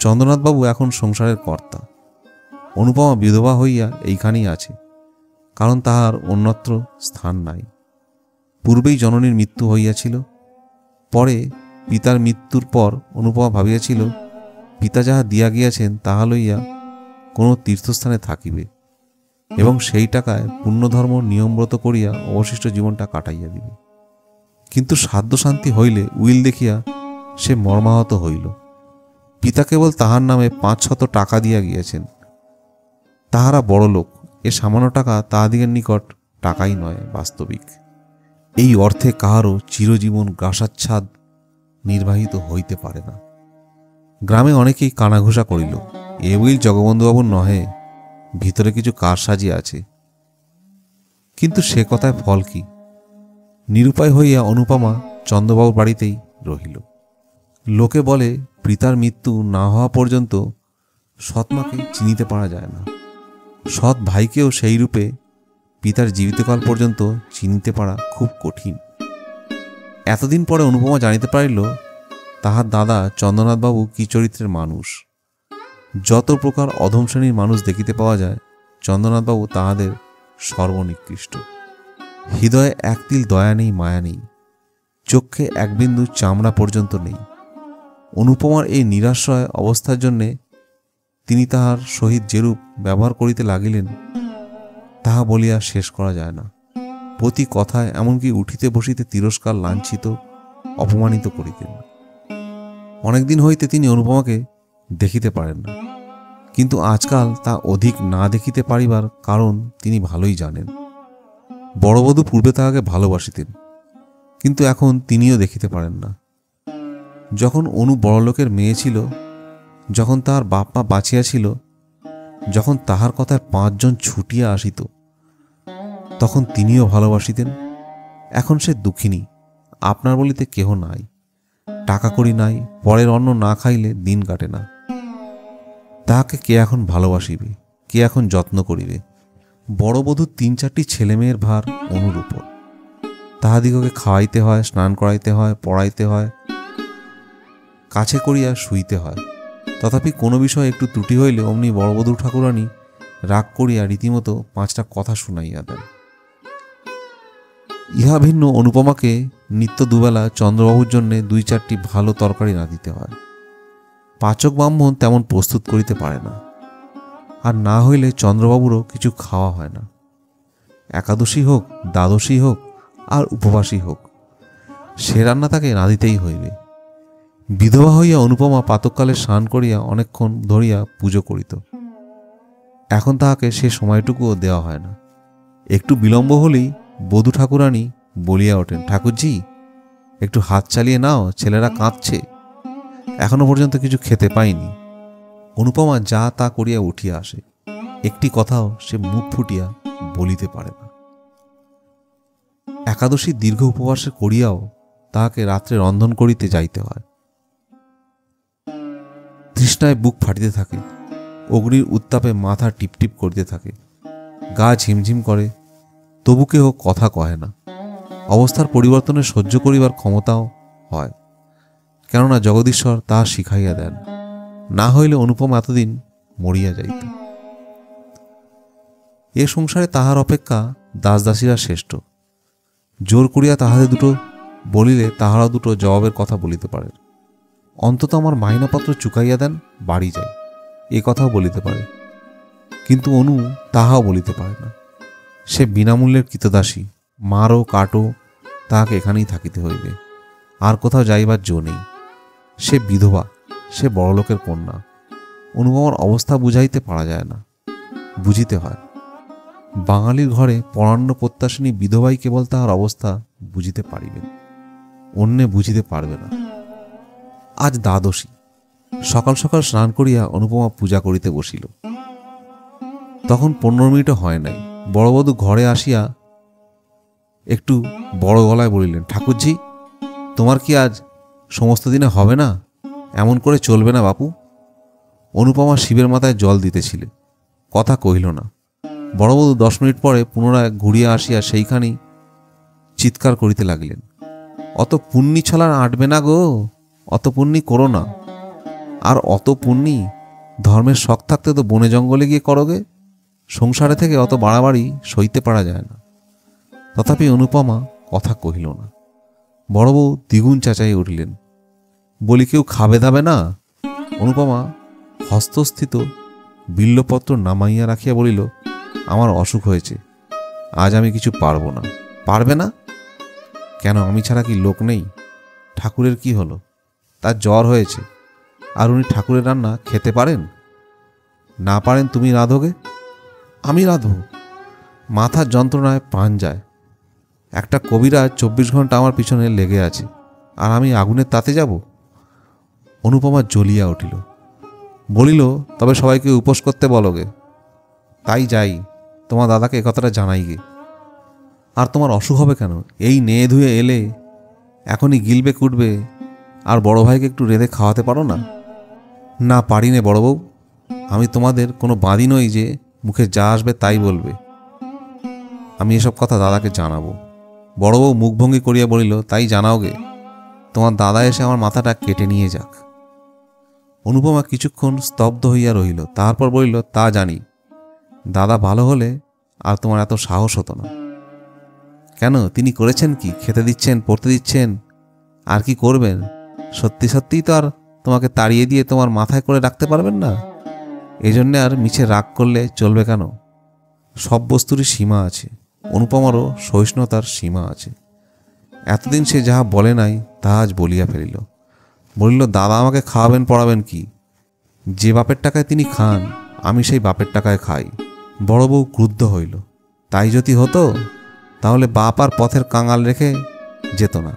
চন্দ্রনাথবাবু এখন সংসারের কর্তা। অনুপমা বিধবা হইয়া এইখানেই আছে, কারণ তাহার অন্যত্র স্থান নাই। পূর্বেই জননীর মৃত্যু হইয়াছিল। পরে পিতার মৃত্যুর পর অনুপমা ভাবিয়াছিল, পিতা যাহা দিয়া গিয়াছেন তাহা লইয়া কোনো তীর্থস্থানে থাকিবে এবং সেই টাকায় পুণ্যধর্ম নিয়মব্রত করিয়া অবশিষ্ট জীবনটা কাটাইয়া দিবে। কিন্তু সাধ্য শান্তি হইলে উইল দেখিয়া সে মর্মাহত হইল। পিতা কেবল তাহার নামে 500 টাকা দিয়া গিয়াছেন। তাহারা বড় লোক, এ সামান্য টাকা তাহাদিগের নিকট টাকাই নয়, বাস্তবিক। এই অর্থে কাহারও চিরজীবন গ্রাসাচ্ছাদ নির্বাহিত হইতে পারে না। গ্রামে অনেকেই কানাঘুষা করিল, এ উইল জগবন্ধুবাবুর নহে, ভিতরে কিছু কারসাজি আছে। কিন্তু সে কথায় ফল কি? নিরুপায় হইয়া অনুপমা চন্দ্রবাবুর বাড়িতেই রহিল। লোকে বলে, পিতার মৃত্যু না হওয়া পর্যন্ত সৎমাকে চিনিতে পারা যায় না। সৎ ভাইকেও সেই রূপে পিতার জীবিতকাল পর্যন্ত চিনিতে পারা খুব কঠিন। এতদিন পরে অনুপমা জানিতে পারিল তাহার দাদা চন্দ্রনাথবাবু কি চরিত্রের মানুষ। যত প্রকার অধম শ্রেণীর মানুষ দেখিতে পাওয়া যায়, চন্দ্রনাথবাবু তাহাদের সর্বনিকৃষ্ট। হৃদয়ে এক তিল দয়া নেই, মায়া নেই, চক্ষে এক বিন্দু চামড়া পর্যন্ত নেই। অনুপমার এই নিরাশ্রয় অবস্থার জন্যে তিনি তাহার সহিত যেরূপ ব্যবহার করিতে লাগিলেন তাহা বলিয়া শেষ করা যায় না। প্রতি কথায় এমনকি উঠিতে বসিতে তিরস্কার, লাঞ্ছিত, অপমানিত করিতেন। অনেকদিন হইতে তিনি অনুপমাকে দেখিতে পারেন না, কিন্তু আজকাল তা অধিক না দেখিতে পারিবার কারণ তিনি ভালোই জানেন। বড়বধূ পূর্বে তাহাকে ভালোবাসিতেন, কিন্তু এখন তিনিও দেখিতে পারেন না। যখন অনু বড়লোকের মেয়ে ছিল, যখন তাহার বাপ মা বাঁচিয়া ছিল, যখন তাহার কথায় 5 জন ছুটিয়া আসিত, তখন তিনিও ভালোবাসিতেন। এখন সে দুঃখিনী, আপনার বলিতে কেহ নাই, টাকা কড়ি নাই, পরের অন্ন না খাইলে দিন কাটে না। তাহাকে কে এখন ভালোবাসিবে, কে এখন যত্ন করিবে? বড়বধূর 3-4টি ছেলে মেয়ের ভার অনুর উপর। তাহাদিগকে খাওয়াইতে হয়, স্নান করাইতে হয়, পড়াইতে হয়, কাছে করিয়া শুইতে হয়। তথাপি কোনো বিষয়ে একটু ত্রুটি হইলে অমনি বড়বধূ ঠাকুরানী রাগ করিয়া রীতিমতো 5টা কথা শুনাইয়া দেন। ইহা ভিন্ন অনুপমাকে নিত্য দুবেলা চন্দ্রবাবুর জন্যে 2-4টি ভালো তরকারি রাঁধিতে হয়। পাচক ব্রাহ্মণ তেমন প্রস্তুত করিতে পারে না, আর না হইলে চন্দ্রবাবুরও কিছু খাওয়া হয় না। একাদশী হোক, দ্বাদশী হোক, আর উপবাসী হোক, সে রান্না তাকে রাঁধিতেই হইবে। বিধবা হইয়া অনুপমা প্রাতঃকালে স্নান করিয়া অনেকক্ষণ ধরিয়া পুজো করিত। এখন তাহাকে সে সময়টুকুও দেওয়া হয় না। একটু বিলম্ব হলেই বধূ ঠাকুরানী বলিয়া ওঠেন, ঠাকুরজি, একটু হাত চালিয়ে নাও, ছেলেরা কাঁদছে, এখনো পর্যন্ত কিছু খেতে পাইনি। অনুপমা যা তা করিয়া উঠিয়া আসে, একটি কথাও সে মুখ ফুটিয়া বলিতে পারে না। একাদশী দীর্ঘ উপবাসে করিয়াও তাহাকে রাত্রে রন্ধন করিতে যাইতে হয়। তৃষ্ণায় বুক ফাটিতে থাকে, অগ্নির উত্তাপে মাথা টিপটিপ করিতে থাকে, গা ঝিমঝিম করে, তবু কেহ কথা কহে না। অবস্থার পরিবর্তনে সহ্য করিবার ক্ষমতাও হয়, কেননা জগদীশ্বর তাহা শিখাইয়া দেন। না হইলে অনুপম এতদিন মরিয়া যাইত। এ সংসারে তাহার অপেক্ষা দাসদাসীরা শ্রেষ্ঠ। জোর করিয়া তাহাদের দুটো বলিলে তাহারা দুটো জবাবের কথা বলিতে পারে। অন্তত আমার মাইনাপত্র চুকাইয়া দেন, বাড়ি যাই, এ কথাও বলিতে পারে। কিন্তু অনু তাহাও বলিতে পারে না। সে বিনামূল্যের কৃতদাসী, মারো কাটো তাহাকে এখানেই থাকিতে হইবে, আর কোথাও যাইবার জো নেই। সে বিধবা, সে বড়লোকের কন্যা। অনুপমার অবস্থা বুঝাইতে পারা যায় না, বুঝিতে হয়। বাঙালির ঘরে পরান্ন প্রত্যাশিনী বিধবাই কেবল তাহার অবস্থা বুঝিতে পারিবেন, অন্যে বুঝিতে পারবে না। আজ দ্বাদশী। সকাল সকাল স্নান করিয়া অনুপমা পূজা করিতে বসিল। তখন 15 মিনিটও হয় নাই, বড়বধূ ঘরে আসিয়া একটু বড় গলায় বলিলেন, ঠাকুরজি, তোমার কি আজ সমস্ত দিনে হবে না? এমন করে চলবে না বাপু। অনুপমা শিবের মাথায় জল দিতেছিলে, কথা কহিল না। বড়বধূ 10 মিনিট পরে পুনরায় ঘুরিয়া আসিয়া সেইখানেই চিৎকার করিতে লাগলেন, অত পুণ্যি ছলা আঁটবে না গো, অত পুণ্যি করো না। আর অত পুণ্যি ধর্মের শখ থাকতে তো বনে জঙ্গলে গিয়ে করোগে, সংসারে থেকে অত বাড়াবাড়ি সইতে পারা যায় না। তথাপি অনুপমা কথা কহিল না। বড় বউ দ্বিগুণ চেঁচাইয়া উঠিলেন, বলি কেউ খাবে দাবে না? অনুপমা হস্তস্থিত বিল্লপত্র নামাইয়া রাখিয়া বলিল, আমার অসুখ হয়েছে, আজ আমি কিছু পারবো না। পারবে না কেন? আমি ছাড়া কি লোক নেই? ঠাকুরের কি হলো? তার জ্বর হয়েছে, আর উনি ঠাকুরের রান্না খেতে পারেন? না পারেন তুমি রাঁধোগে? আমি রাঁধব? মাথার যন্ত্রণায় প্রাণ যায়। একটা কবিরাজ 24 ঘন্টা আমার পিছনে লেগে আছে, আর আমি আগুনের তাতে যাব? অনুপমা জ্বলিয়া উঠিল, বলিল, তবে সবাইকে উপোস করতে বলোগে। তাই যাই, তোমার দাদাকে এ কথাটা জানাই গে। আর তোমার অসুখ হবে কেন? এই নেয়ে ধুয়ে এলে, এখনই গিলবে কুটবে, আর বড় ভাইকে একটু রেঁধে খাওয়াতে পারো না? না পারি নে বড় বউ, আমি তোমাদের কোনো বাঁধি নই যে মুখে যা আসবে তাই বলবে। আমি এসব কথা দাদাকে জানাবো। বড় বউ মুখভঙ্গি করিয়া বলিল, তাই জানাওগে, তোমার দাদা এসে আমার মাথাটা কেটে নিয়ে যাক। অনুপমা কিছুক্ষণ স্তব্ধ হইয়া রহিল, তারপর বলিল, তা জানি, দাদা ভালো হলে আর তোমার এত সাহস হতো না। কেন, তিনি করেছেন কি? খেতে দিচ্ছেন, পড়তে দিচ্ছেন, আর কি করবেন? সত্যি সত্যিই তো আর তোমাকে তাড়িয়ে দিয়ে তোমার মাথায় করে রাখতে পারবেন না। এই জন্যে আর মিছে রাগ করলে চলবে কেন? সব বস্তুরই সীমা আছে, অনুপমারও সহিষ্ণুতার সীমা আছে। এতদিন সে যাহা বলে নাই তাহা আজ বলিয়া ফেলিল। বলিল, দাদা আমাকে খাওয়াবেন পড়াবেন কি? যে বাপের টাকায় তিনি খান, আমি সেই বাপের টাকায় খাই। বড় বউ ক্রুদ্ধ হইল, তাই যদি হতো তাহলে বাপ আর পথের কাঙাল রেখে যেত না।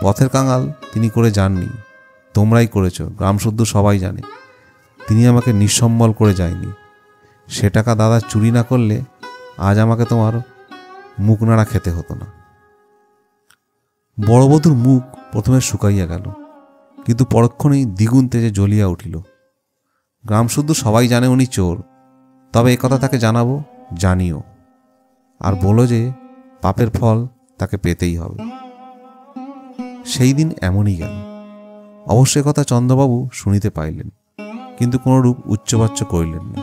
পথের কাঙাল তিনি করে যাননি, তোমরাই করেছ, গ্রামশুদ্ধ সবাই জানে। তিনি আমাকে নিঃসম্বল করে যায়নি। সে টাকা দাদা চুরি না করলে আজ আমাকে তোমার মুখ নাড়া খেতে হতো না। বড়বধূর মুখ প্রথমে শুকাইয়া গেল, কিন্তু পরক্ষণেই দ্বিগুণ তেজে জ্বলিয়া উঠিল। গ্রামশুদ্ধ সবাই জানে উনি চোর, তবে এ কথা তাকে জানাবো, জানিও, আর বলো যে পাপের ফল তাকে পেতেই হবে। সেই দিন এমনই গেল। অবশ্যই কথা চন্দ্রবাবু শুনিতে পাইলেন, কিন্তু কোনরূপ উচ্চবাচ্য করিলেন না।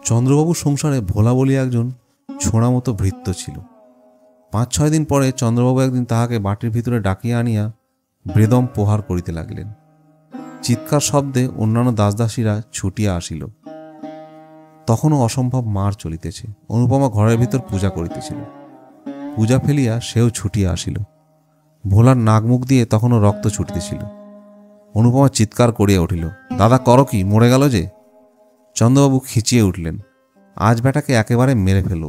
চন্দ্রবাবুর সংসারে ভোলা বলিয়া একজন ছোঁড়া মতো ভৃত্য ছিল। 5-6 দিন পরে চন্দ্রবাবু একদিন তাহাকে বাটির ভিতরে ডাকিয়া আনিয়া বেদম প্রহার করিতে লাগিলেন। চিৎকার শব্দে অন্যান্য দাসদাসীরা ছুটিয়া আসিল। তখনও অসম্ভব মার চলিতেছে। অনুপমা ঘরের ভিতর পূজা করিতেছিল। পূজা ফেলিয়া সেও ছুটিয়া আসিল। ভোলার নাকমুখ দিয়ে তখনও রক্ত ছুটিতেছিল। অনুপমা চিৎকার করিয়া উঠিল, দাদা করো কি, মরে গেল যে? চন্দ্রবাবু খিচিয়ে উঠলেন, আজ বেটাকে একেবারে মেরে ফেলব।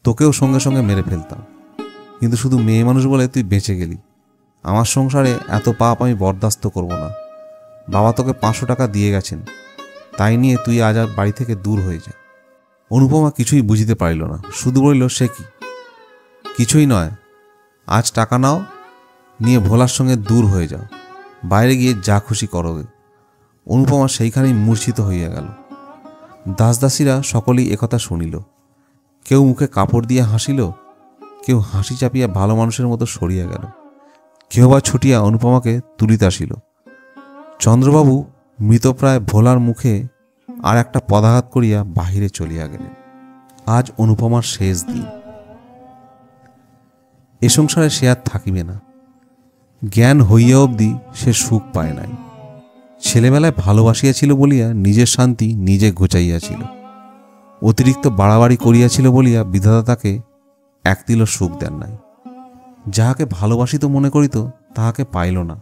তোকেও সঙ্গে সঙ্গে মেরে ফেলতাম, কিন্তু শুধু মেয়ে মানুষ বলে তুই বেঁচে গেলি। আমার সংসারে এত পাপ আমি বরদাস্ত করব না। বাবা তোকে 500 টাকা দিয়ে গেছেন, তাই নিয়ে তুই আজ আর বাড়ি থেকে দূর হয়ে যা। অনুপমা কিছুই বুঝিতে পারিল না, শুধু বলিল, সে কি? কিছুই নয়, আজ টাকা নাও, নিয়ে ভোলার সঙ্গে দূর হয়ে যাও, বাইরে গিয়ে যা খুশি করোগে। অনুপমা সেইখানেই মূর্ছিত হইয়া গেল। দাসদাসীরা সকলেই একথা শুনিল। কেউ মুখে কাপড় দিয়ে হাসিল, কেউ হাসি চাপিয়া ভালো মানুষের মতো সরিয়া গেল, কেউ বা ছুটিয়া অনুপমাকে তুলিতে আসিল। চন্দ্রবাবু মৃতপ্রায় ভোলার মুখে আর একটা পদাঘাত করিয়া বাহিরে চলিয়া গেলেন। আজ অনুপমার শেষ দিন। এ সংসারে সে আর থাকিবে না। জ্ঞান হইয়া অবধি সে সুখ পায় নাই। ছেলেবেলায় ভালোবাসিয়াছিল বলিয়া নিজের শান্তি নিজে ঘুচাইয়াছিল। অতিরিক্ত বাড়াবাড়ি করিয়াছিল বলিয়া বিধাতা তাকে একতিল সুখ দেন নাই। যাহাকে ভালোবাসিত মনে করিত তাহাকে পাইল না।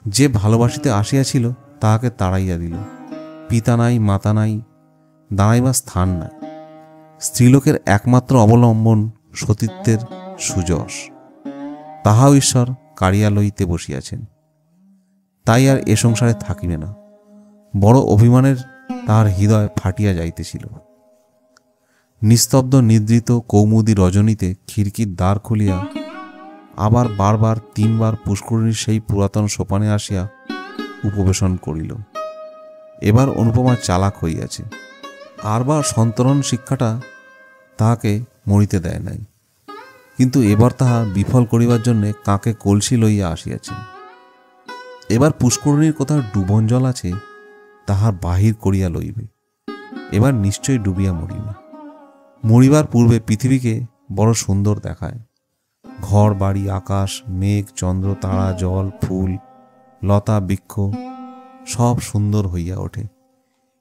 যে ভালোবাসিতে আসিয়াছিল তাহাকে তাড়াইয়া দিল। পিতা নাই, মাতা নাই, দাঁড়াইবার স্থান নাই। স্ত্রীলোকের একমাত্র অবলম্বন সতীত্বের সুযশ, তাহাও ঈশ্বর কাড়িয়া লইতে বসিয়াছেন। তাই আর এ সংসারে থাকিবে না। বড় অভিমানের তাহার হৃদয় ফাটিয়া যাইতেছিল। নিস্তব্ধ নিদ্রিত কৌমুদী রজনীতে খিড়কির দ্বার খুলিয়া আবার বারবার 3 বার পুষ্করিণীর সেই পুরাতন সোপানে আসিয়া উপবেশন করিল। এবার অনুপমা চালাক হইয়াছে। আরবার সন্তরণ শিক্ষাটা তাহাকে মরিতে দেয় নাই, কিন্তু এবার তাহা বিফল করিবার জন্যে কাকে কলসি লইয়া আসিয়াছেন। এবার পুষ্করিণীর কোথাও ডুবন জল আছে, তাহার বাহির করিয়া লইবে। এবার নিশ্চয়ই ডুবিয়া মরিবে। মরিবার পূর্বে পৃথিবীকে বড় সুন্দর দেখায়। ঘর বাড়ি, আকাশ, মেঘ, চন্দ্র, তারা, জল, ফুল, লতা, বৃক্ষ সব সুন্দর হইয়া ওঠে।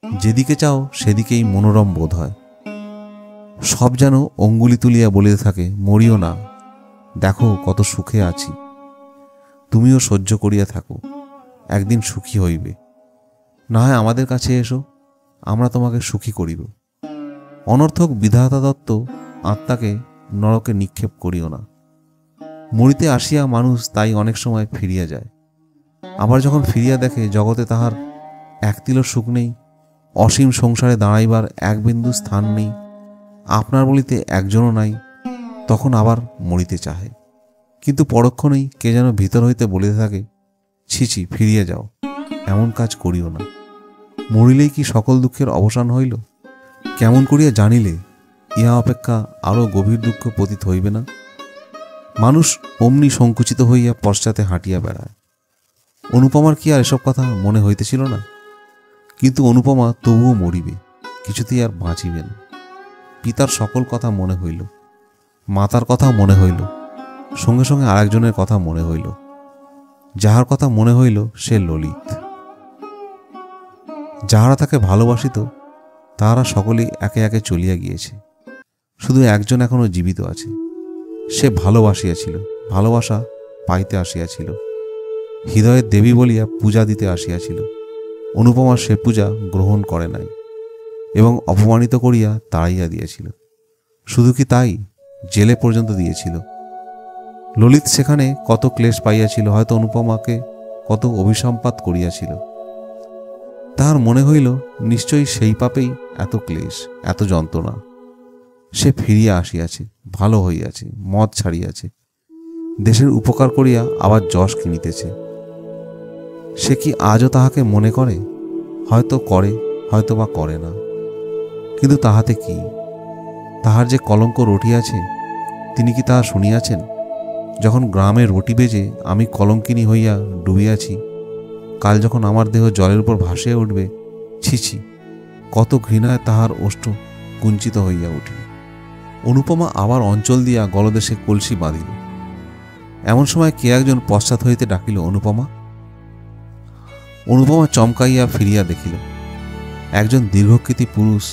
যেদিকে চাও সেদিকেই মনোরম বোধ হয়। সব যেন অঙ্গুলি তুলিয়া বলিতে থাকে, মরিও না, দেখো কত সুখে আছি। তুমিও সহ্য করিয়া থাকো, একদিন সুখী হইবে। না হয় আমাদের কাছে এসো, আমরা তোমাকে সুখী করিব। অনর্থক বিধাতা দত্ত আত্মাকে নরকে নিক্ষেপ করিও না। মরিতে আসিয়া মানুষ তাই অনেক সময় ফিরিয়া যায়। আবার যখন ফিরিয়া দেখে জগতে তাহার একতিল সুখ নেই, অসীম সংসারে দাঁড়াইবার এক বিন্দু স্থান নেই, আপনার বলিতে একজনও নাই, তখন আবার মরিতে চাহে। কিন্তু পরক্ষণেই কে যেন ভিতর হইতে বলিতে থাকে, ছি, ফিরিয়া যাও, এমন কাজ করিও না। মরিলেই কি সকল দুঃখের অবসান হইল? কেমন করিয়া জানিলে ইহা অপেক্ষা আরও গভীর দুঃখ পতিত হইবে না? মানুষ অমনি সংকুচিত হইয়া পশ্চাতে হাঁটিয়া বেড়ায়। অনুপমার কি আর এসব কথা মনে হইতেছিল না? কিন্তু অনুপমা তবুও মরিবে, কিছুতেই আর বাঁচিবে না। পিতার সকল কথা মনে হইল, মাতার কথা মনে হইল, সঙ্গে সঙ্গে আরেকজনের কথা মনে হইল। যাহার কথা মনে হইল সে ললিত। যাহারা তাকে ভালোবাসিত তাহারা সকলেই একে একে চলিয়া গিয়েছে। শুধু একজন এখনো জীবিত আছে। সে ভালোবাসিয়াছিল, ভালোবাসা পাইতে আসিয়াছিল, হৃদয়ের দেবী বলিয়া পূজা দিতে আসিয়াছিল। অনুপমা সে পূজা গ্রহণ করে নাই এবং অপমানিত করিয়া তাড়াইয়া দিয়েছিল। শুধু কি তাই, জেলে পর্যন্ত দিয়েছিল। ললিত সেখানে কত ক্লেশ পাইয়াছিল, হয়তো অনুপমাকে কত অভিসম্পাত করিয়াছিল। তাহার মনে হইল নিশ্চয়ই সেই পাপেই এত ক্লেশ, এত যন্ত্রণা। সে ফিরিয়া আসিয়াছে, ভালো হইয়াছে, মদ ছাড়িয়াছে, দেশের উপকার করিয়া আবার যশ কিনিতেছে। সে কি আজও তাহাকে মনে করে? হয়তো করে, হয়তো বা করে না। কিন্তু তাহাতে কি? তাহার যে কলঙ্ক রটিয়াছে, তিনি কি তাহা শুনিয়াছেন? যখন গ্রামে রুটি বেজে আমি কলঙ্কিনী হইয়া ডুবিয়াছি, কাল যখন আমার দেহ জলের উপর ভাসিয়া উঠবে, ছি, কত ঘৃণায় তাহার ওষ্ঠ কুঞ্চিত হইয়া উঠিল। অনুপমা আবার অঞ্চল দিয়া গলদেশে কলসি বাঁধিল। এমন সময় কে একজন পশ্চাৎ হইতে ডাকিল, অনুপমা। অনুপমা চমকাইয়া ফিরিয়া দেখিল একজন দীর্ঘকৃতি পুরুষ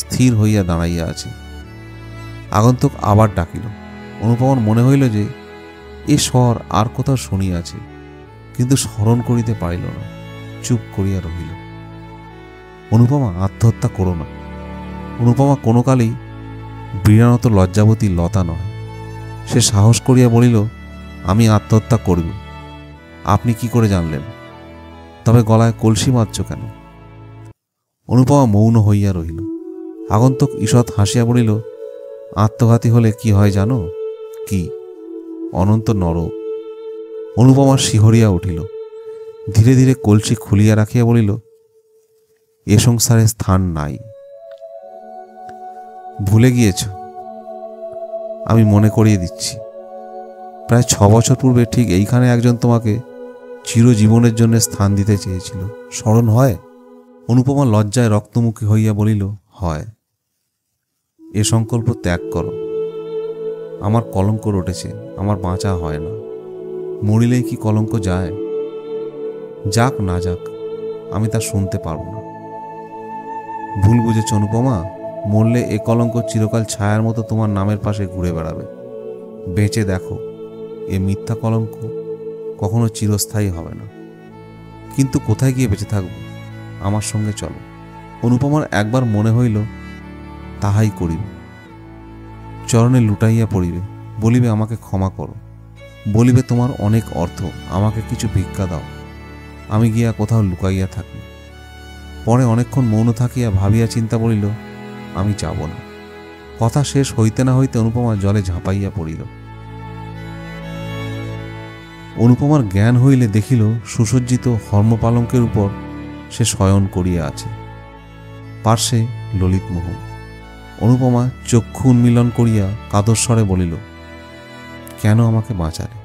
স্থির হইয়া দাঁড়াইয়া আছে। আগন্তুক আবার ডাকিল। অনুপমার মনে হইল যে এ স্বর আর কোথাও শুনিয়াছে, কিন্তু স্মরণ করিতে পারিল না, চুপ করিয়া রহিল। অনুপমা, আত্মহত্যা করো না। অনুপমা কোনো কালেই বীরানত লজ্জাবতী লতা নয়। সে সাহস করিয়া বলিল, আমি আত্মহত্যা করব। আপনি কি করে জানলেন? তবে গলায় কলসি বাঁধছ কেন? অনুপমা মৌন হইয়া রহিল। আগন্তুক ঈষৎ হাসিয়া বলিল, আত্মঘাতী হলে কি হয় জানো? কি? অনন্ত নরক। অনুপমা শিহরিয়া উঠিল। ধীরে ধীরে কলসি খুলিয়া রাখিয়া বলিল, এ সংসারে স্থান নাই। ভুলে গিয়েছ? আমি মনে করিয়ে দিচ্ছি। প্রায় 6 বছর পূর্বে ঠিক এইখানে একজন তোমাকে চিরজীবনের জন্য স্থান দিতে চেয়েছিল, স্মরণ হয়? অনুপমা লজ্জায় রক্তমুখী হইয়া বলিল, হয়। এ সংকল্প ত্যাগ করো। আমার কলঙ্ক রটেছে, আমার বাঁচা হয় না। মরিলেই কি কলঙ্ক যায়? যাক না যাক, আমি তা শুনতে পারব না। ভুল বুঝেছ অনুপমা, মরলে এ কলঙ্ক চিরকাল ছায়ার মতো তোমার নামের পাশে ঘুরে বেড়াবে। বেঁচে দেখো, এ মিথ্যা কলঙ্ক কখনো চিরস্থায়ী হবে না। কিন্তু কোথায় গিয়ে বেঁচে থাকব? আমার সঙ্গে চলো। অনুপমার একবার মনে হইল তাহাই করিবে। চরণে লুটাইয়া পড়িবে, বলিবে, আমাকে ক্ষমা করো। বলিবে, তোমার অনেক অর্থ, আমাকে কিছু ভিক্ষা দাও, আমি গিয়া কোথাও লুকাইয়া থাকি। পরে অনেকক্ষণ মৌন থাকিয়া ভাবিয়া চিন্তা বলিল, আমি যাব না। কথা শেষ হইতে না হইতে অনুপমা জলে ঝাঁপাইয়া পড়িল। অনুপমার জ্ঞান হইলে দেখিল সুসজ্জিত হর্মপালঙ্কের উপর সে শয়ন করিয়া আছে। পার্শ্বে ললিতমোহন। অনুপমা চক্ষু উন্মিলন করিয়া কাতরস্বরে বলিল, কেন আমাকে বাঁচালে?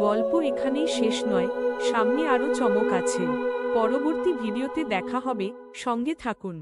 গল্প এখানেই শেষ নয়, সামনে আরো চমক আছে। পরবর্তী ভিডিওতে দেখা হবে, সঙ্গে থাকুন।